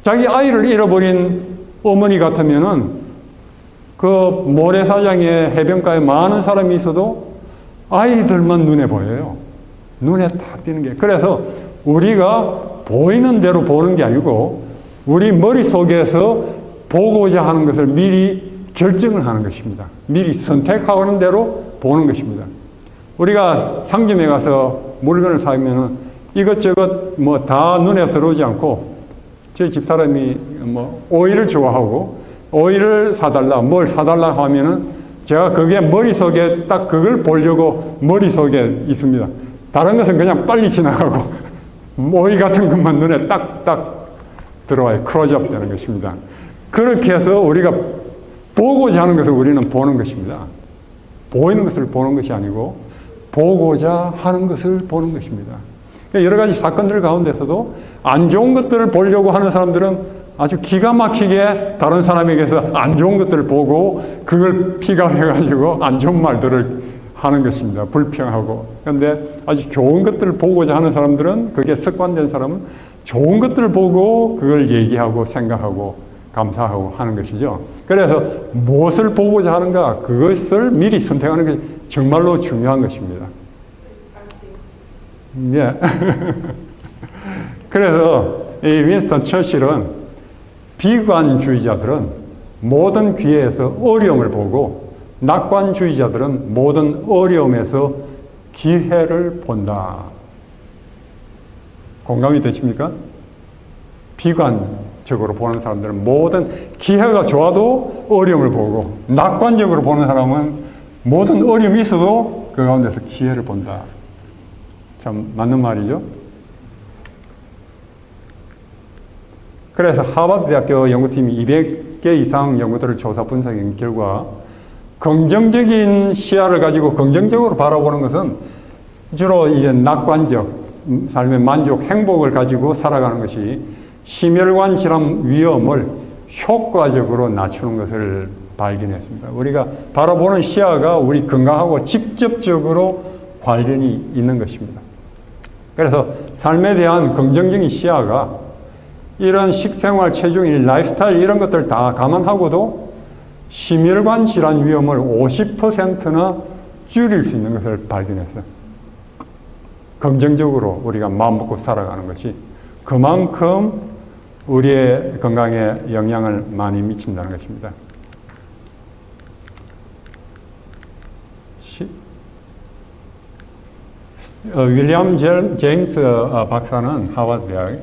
자기 아이를 잃어버린 어머니 같으면은 그 모래사장에 해변가에 많은 사람이 있어도 아이들만 눈에 보여요. 눈에 탁 띄는 게. 그래서 우리가 보이는 대로 보는 게 아니고 우리 머릿속에서 보고자 하는 것을 미리 결정을 하는 것입니다. 미리 선택하는 대로 보는 것입니다. 우리가 상점에 가서 물건을 사면은 이것저것 뭐 다 눈에 들어오지 않고 저희 집사람이 뭐 오이를 좋아하고 오이를 사달라, 뭘 사달라 하면은 제가 그게 머릿속에 딱 그걸 보려고 머릿속에 있습니다. 다른 것은 그냥 빨리 지나가고 오이 같은 것만 눈에 딱딱 들어와요. 클로즈업 되는 것입니다. 그렇게 해서 우리가 보고자 하는 것을 우리는 보는 것입니다. 보이는 것을 보는 것이 아니고 보고자 하는 것을 보는 것입니다. 여러 가지 사건들 가운데서도 안 좋은 것들을 보려고 하는 사람들은 아주 기가 막히게 다른 사람에게서 안 좋은 것들을 보고 그걸 피감해가지고 안 좋은 말들을 하는 것입니다. 불평하고. 그런데 아주 좋은 것들을 보고자 하는 사람들은 그게 습관된 사람은 좋은 것들을 보고 그걸 얘기하고 생각하고 감사하고 하는 것이죠. 그래서 무엇을 보고자 하는가 그것을 미리 선택하는 것이 정말로 중요한 것입니다. 예. 그래서 이 윈스턴 처칠은 비관주의자들은 모든 기회에서 어려움을 보고 낙관주의자들은 모든 어려움에서 기회를 본다. 공감이 되십니까? 비관적으로 보는 사람들은 모든 기회가 좋아도 어려움을 보고 낙관적으로 보는 사람은 모든 어려움이 있어도 그 가운데서 기회를 본다. 참 맞는 말이죠. 그래서 하버드 대학교 연구팀이 200개 이상 연구들을 조사 분석한 결과 긍정적인 시야를 가지고 긍정적으로 바라보는 것은 주로 이제 낙관적 삶의 만족, 행복을 가지고 살아가는 것이 심혈관 질환 위험을 효과적으로 낮추는 것을 발견했습니다. 우리가 바라보는 시야가 우리 건강하고 직접적으로 관련이 있는 것입니다. 그래서 삶에 대한 긍정적인 시야가 이런 식생활, 체중, 라이프스타일 이런 것들 다 감안하고도 심혈관 질환 위험을 50%나 줄일 수 있는 것을 발견했어요. 긍정적으로 우리가 마음 먹고 살아가는 것이 그만큼 우리의 건강에 영향을 많이 미친다는 것입니다. 윌리엄 제임스 박사는 하버드 대학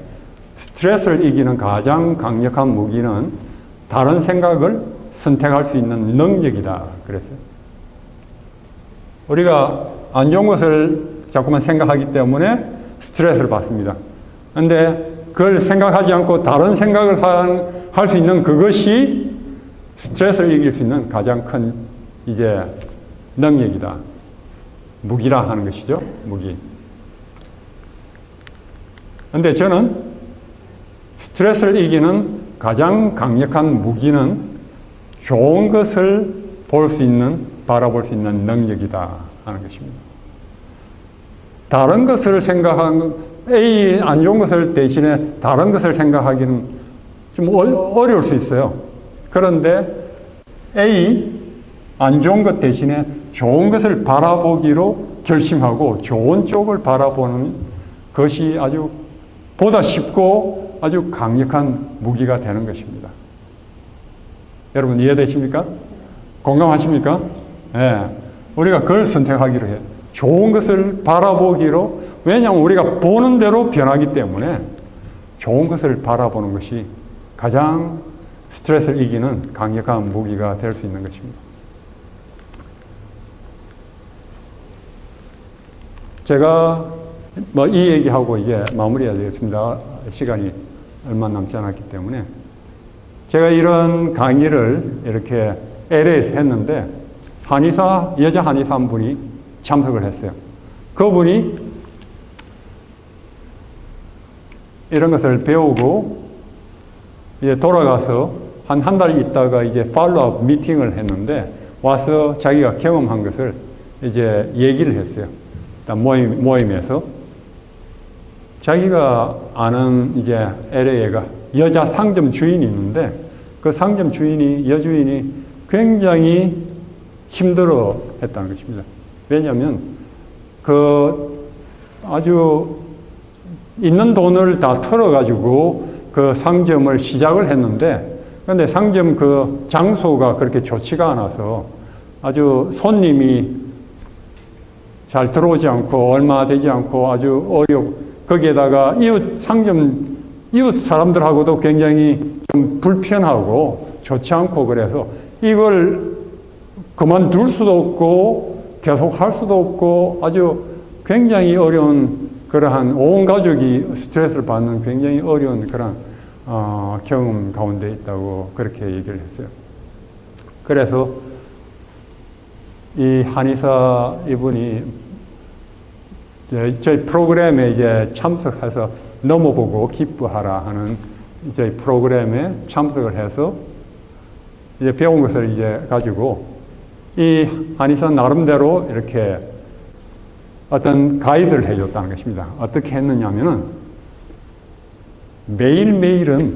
스트레스를 이기는 가장 강력한 무기는 다른 생각을 선택할 수 있는 능력이다 그랬어요. 우리가 안 좋은 것을 자꾸만 생각하기 때문에 스트레스를 받습니다. 그런데 그걸 생각하지 않고 다른 생각을 할 수 있는 그것이 스트레스를 이길 수 있는 가장 큰 이제 능력이다. 무기라 하는 것이죠. 무기. 그런데 저는 스트레스를 이기는 가장 강력한 무기는 좋은 것을 볼 수 있는, 바라볼 수 있는 능력이다 하는 것입니다. 다른 것을 생각하는, A 안 좋은 것을 대신에 다른 것을 생각하기는 좀 어려울 수 있어요. 그런데 A 안 좋은 것 대신에 좋은 것을 바라보기로 결심하고 좋은 쪽을 바라보는 것이 아주 보다 쉽고 아주 강력한 무기가 되는 것입니다. 여러분 이해되십니까? 공감하십니까? 네. 우리가 그걸 선택하기로 해요. 좋은 것을 바라보기로, 왜냐하면 우리가 보는 대로 변하기 때문에 좋은 것을 바라보는 것이 가장 스트레스를 이기는 강력한 무기가 될 수 있는 것입니다. 제가 뭐 이 얘기하고 이제 마무리해야 되겠습니다. 시간이 얼마 남지 않았기 때문에. 제가 이런 강의를 이렇게 LA에서 했는데 한의사, 여자 한의사 한 분이 참석을 했어요. 그분이 이런 것을 배우고 이제 돌아가서 한 달 있다가 이제 팔로우업 미팅을 했는데 와서 자기가 경험한 것을 이제 얘기를 했어요. 모임에서. 자기가 아는 이제 LA가 여자 상점 주인이 있는데 그 상점 주인이, 여주인이 굉장히 힘들어 했다는 것입니다. 왜냐하면 그 아주 있는 돈을 다 털어가지고 그 상점을 시작을 했는데, 그런데 상점 그 장소가 그렇게 좋지가 않아서 아주 손님이 잘 들어오지 않고 얼마 되지 않고 아주 거기에다가 이웃 사람들하고도 굉장히 좀 불편하고 좋지 않고, 그래서 이걸 그만둘 수도 없고 계속 할 수도 없고 아주 굉장히 어려운, 그러한 온 가족이 스트레스를 받는 굉장히 어려운 그런 경험 가운데 있다고 그렇게 얘기를 했어요. 그래서 이 한의사 이분이 저희 프로그램에 이제 참석해서 넘어보고 기뻐하라 하는 저희 프로그램에 참석을 해서 이제 배운 것을 이제 가지고 이 한의사 나름대로 이렇게 어떤 가이드를 해줬다는 것입니다. 어떻게 했느냐면은 매일매일은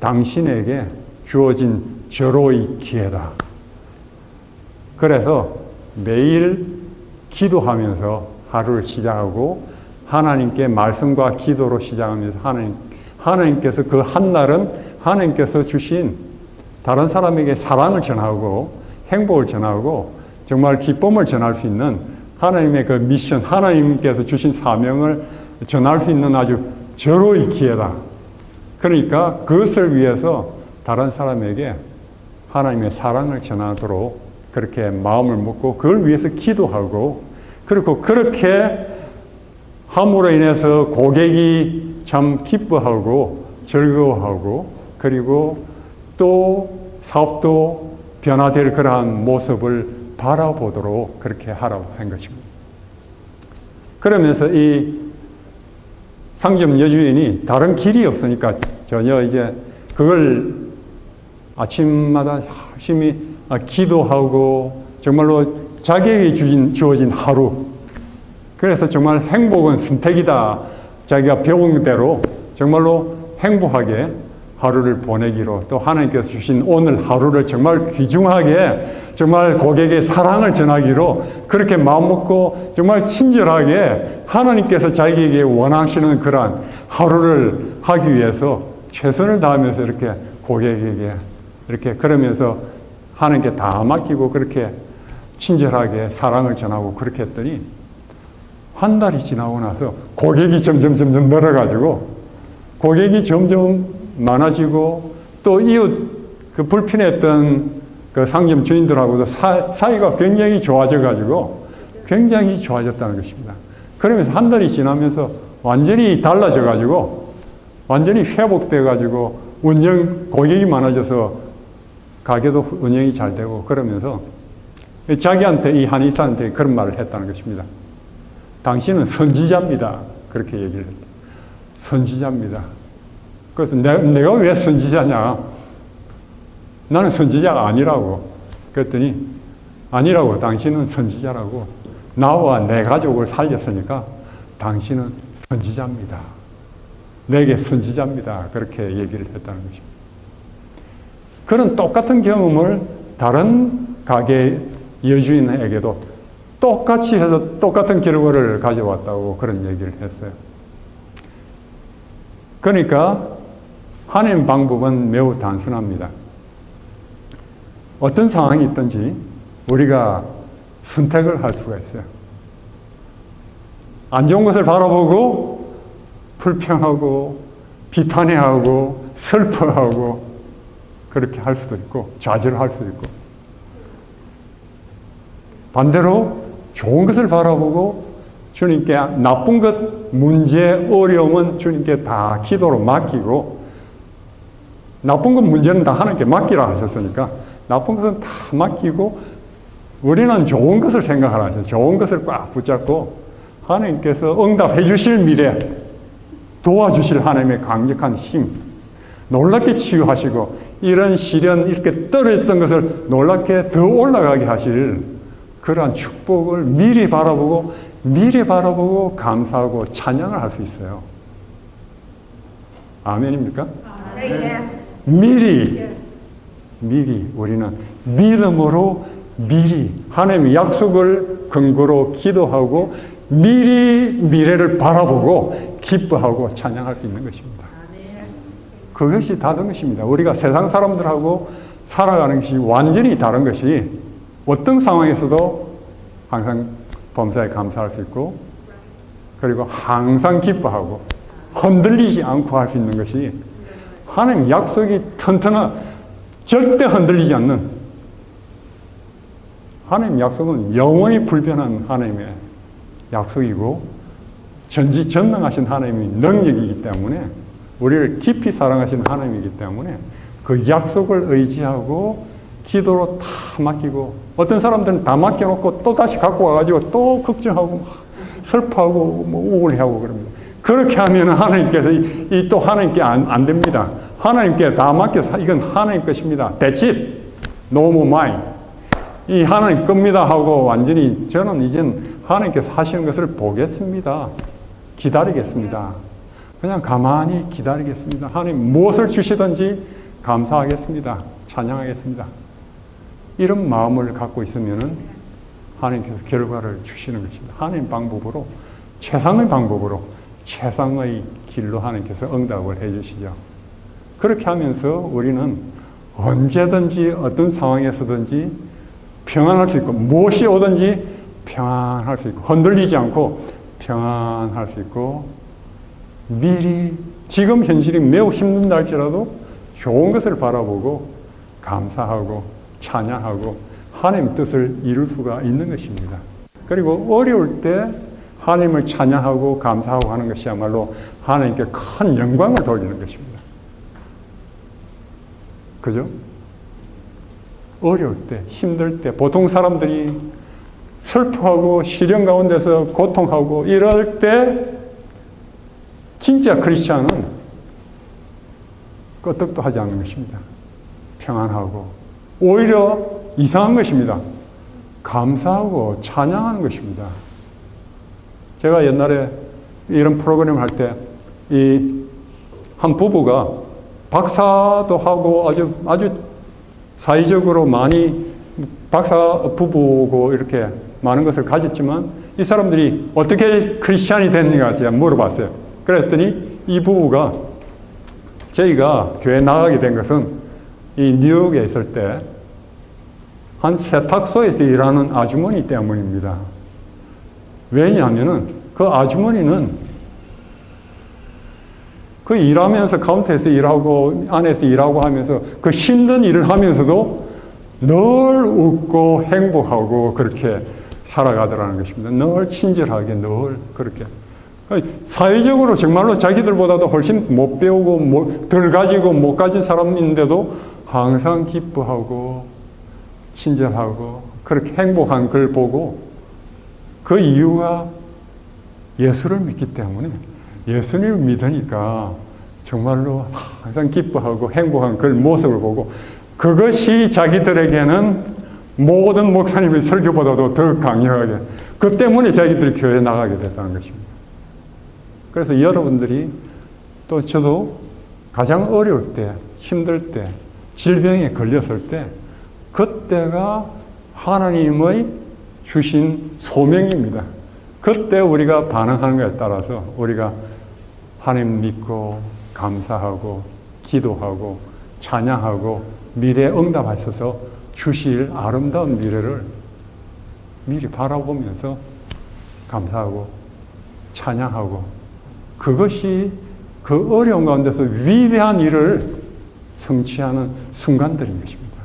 당신에게 주어진 절호의 기회다. 그래서 매일 기도하면서 하루를 시작하고 하나님께 말씀과 기도로 시작하면서 하나님께서 그 한날은 하나님께서 주신 다른 사람에게 사랑을 전하고 행복을 전하고 정말 기쁨을 전할 수 있는 하나님의 그 미션, 하나님께서 주신 사명을 전할 수 있는 아주 절호의 기회다. 그러니까 그것을 위해서 다른 사람에게 하나님의 사랑을 전하도록 그렇게 마음을 먹고 그걸 위해서 기도하고, 그리고 그렇게 함으로 인해서 고객이 참 기뻐하고 즐거워하고, 그리고 또 사업도 변화될 그러한 모습을 바라보도록 그렇게 하라고 한 것입니다. 그러면서 이 상점 여주인이 다른 길이 없으니까 전혀 이제 그걸 아침마다 열심히 기도하고 정말로 자기에게 주어진 하루, 그래서 정말 행복은 선택이다. 자기가 배운 대로 정말로 행복하게 하루를 보내기로, 또 하나님께서 주신 오늘 하루를 정말 귀중하게 정말 고객의 사랑을 전하기로 그렇게 마음먹고 정말 친절하게 하나님께서 자기에게 원하시는 그러한 하루를 하기 위해서 최선을 다하면서 이렇게 고객에게 이렇게 그러면서 하나님께 다 맡기고 그렇게 친절하게 사랑을 전하고 그렇게 했더니 한 달이 지나고 나서 고객이 점점 늘어가지고 고객이 점점 많아지고 또 이웃 그 불편했던 그 상점 주인들하고도 사이가 굉장히 좋아져가지고 굉장히 좋아졌다는 것입니다. 그러면서 한 달이 지나면서 완전히 달라져가지고 완전히 회복돼가지고 고객이 많아져서 가게도 운영이 잘 되고 그러면서 자기한테 이 한의사한테 그런 말을 했다는 것입니다. 당신은 선지자입니다. 그렇게 얘기를 했다. 선지자입니다. 그래서 내가 왜 선지자냐? 나는 선지자가 아니라고. 그랬더니 아니라고. 당신은 선지자라고. 나와 내 가족을 살렸으니까 당신은 선지자입니다. 내게 선지자입니다. 그렇게 얘기를 했다는 것입니다. 그런 똑같은 경험을 다른 가게 여주인에게도 똑같이 해서 똑같은 결과를 가져왔다고 그런 얘기를 했어요. 그러니까 하나님 방법은 매우 단순합니다. 어떤 상황이 있든지 우리가 선택을 할 수가 있어요. 안 좋은 것을 바라보고 불평하고 비탄해하고 슬퍼하고 그렇게 할 수도 있고 좌절할 수도 있고 반대로 좋은 것을 바라보고 주님께 나쁜 것, 문제, 어려움은 주님께 다 기도로 맡기고 나쁜 것, 문제는 다 하나님께 맡기라 하셨으니까 나쁜 것은 다 맡기고 우리는 좋은 것을 생각하라 하셨어요. 좋은 것을 꽉 붙잡고 하나님께서 응답해 주실 미래, 도와주실 하나님의 강력한 힘, 놀랍게 치유하시고 이런 시련, 이렇게 떨어졌던 것을 놀랍게 더 올라가게 하실 그러한 축복을 미리 바라보고 감사하고 찬양을 할 수 있어요. 아멘입니까? 미리 우리는 믿음으로 미리 하나님의 약속을 근거로 기도하고 미리 미래를 바라보고 기뻐하고 찬양할 수 있는 것입니다. 그것이 다른 것입니다. 우리가 세상 사람들하고 살아가는 것이 완전히 다른 것이 어떤 상황에서도 항상 범사에 감사할 수 있고 그리고 항상 기뻐하고 흔들리지 않고 할 수 있는 것이 하나님 약속이 절대 흔들리지 않는 하나님 약속은 영원히 불변한 하나님의 약속이고 전지전능하신 하나님의 능력이기 때문에 우리를 깊이 사랑하신 하나님이기 때문에 그 약속을 의지하고 기도로 다 맡기고 어떤 사람들은 다 맡겨놓고 또 다시 갖고 와가지고 또 걱정하고 슬퍼하고 우울해하고 그럽니다. 그렇게 하면 하나님께서 또 하나님께 안 됩니다. 하나님께 다 맡겨서 이건 하나님 것입니다. That's it. No more mine. 이 하나님 겁니다 하고 완전히 저는 이젠 하나님께서 하시는 것을 보겠습니다. 기다리겠습니다. 그냥 가만히 기다리겠습니다. 하나님 무엇을 주시든지 감사하겠습니다. 찬양하겠습니다. 이런 마음을 갖고 있으면은 하나님께서 결과를 주시는 것입니다. 하나님 방법으로 최상의 방법으로 최상의 길로 하나님께서 응답을 해 주시죠. 그렇게 하면서 우리는 언제든지 어떤 상황에서든지 평안할 수 있고 무엇이 오든지 평안할 수 있고 흔들리지 않고 평안할 수 있고 미리 지금 현실이 매우 힘든다 할지라도 좋은 것을 바라보고 감사하고 찬양하고 하나님의 뜻을 이룰 수가 있는 것입니다. 그리고 어려울 때 하나님을 찬양하고 감사하고 하는 것이야말로 하나님께 큰 영광을 돌리는 것입니다. 그죠? 어려울 때, 힘들 때, 보통 사람들이 슬퍼하고 시련 가운데서 고통하고 이럴 때 진짜 크리스찬은 끄떡도 하지 않는 것입니다. 평안하고 오히려 이상한 것입니다. 감사하고 찬양하는 것입니다. 제가 옛날에 이런 프로그램을 할 때 이 한 부부가 박사도 하고 아주 사회적으로 많이 박사 부부고 이렇게 많은 것을 가졌지만 이 사람들이 어떻게 크리스찬이 됐는가 제가 물어봤어요. 그랬더니 이 부부가 저희가 교회 나가게 된 것은 이 뉴욕에 있을 때 한 세탁소에서 일하는 아주머니 때문입니다. 왜냐하면은 그 아주머니는 그 일하면서 카운터에서 일하고 안에서 일하고 하면서 그 힘든 일을 하면서도 늘 웃고 행복하고 그렇게 살아가더라는 것입니다. 늘 친절하게 늘 그렇게. 사회적으로 정말로 자기들보다도 훨씬 못 배우고 덜 가지고 못 가진 사람인데도 항상 기뻐하고 친절하고 그렇게 행복한 걸 보고 그 이유가 예수를 믿기 때문에 예수님을 믿으니까 정말로 항상 기뻐하고 행복한 그 모습을 보고 그것이 자기들에게는 모든 목사님의 설교보다도 더 강력하게 그 때문에 자기들이 교회에 나가게 됐다는 것입니다. 그래서 여러분들이 또 저도 가장 어려울 때 힘들 때 질병에 걸렸을 때 그때가 하나님의 주신 소명입니다. 그때 우리가 반응하는 것에 따라서 우리가 하나님 믿고 감사하고 기도하고 찬양하고 미래에 응답하셔서 주실 아름다운 미래를 미리 바라보면서 감사하고 찬양하고 그것이 그 어려운 가운데서 위대한 일을 성취하는 순간들인 것입니다.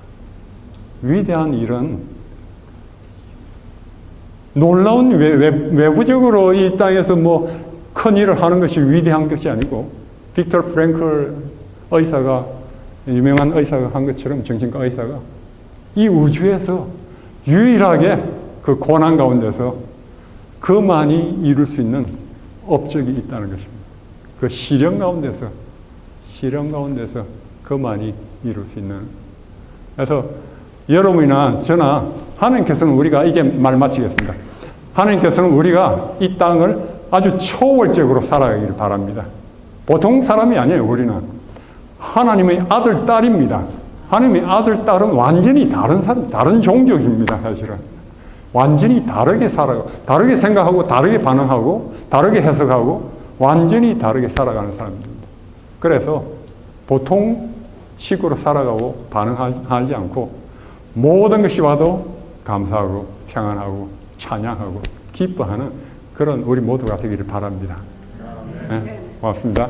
위대한 일은 놀라운 외부적으로 이 땅에서 뭐 큰 일을 하는 것이 위대한 것이 아니고 빅터 프랭클 의사가 유명한 의사가 한 것처럼 정신과 의사가 이 우주에서 유일하게 그 고난 가운데서 그만이 이룰 수 있는 업적이 있다는 것입니다. 그 시련 가운데서 그만이 이룰 수 있는. 그래서 여러분이나 저나 하나님께서는 우리가 이제 말 마치겠습니다. 하나님께서는 우리가 이 땅을 아주 초월적으로 살아가기를 바랍니다. 보통 사람이 아니에요. 우리는 하나님의 아들, 딸입니다. 하나님의 아들, 딸은 완전히 다른 사람, 다른 종족입니다. 사실은 완전히 다르게 살아가고 다르게 생각하고 다르게 반응하고 다르게 해석하고 완전히 다르게 살아가는 사람입니다. 그래서 보통 식으로 살아가고 반응하지 않고 모든 것이 와도 감사하고 평안하고 찬양하고 기뻐하는 그런 우리 모두가 되기를 바랍니다. 네, 고맙습니다.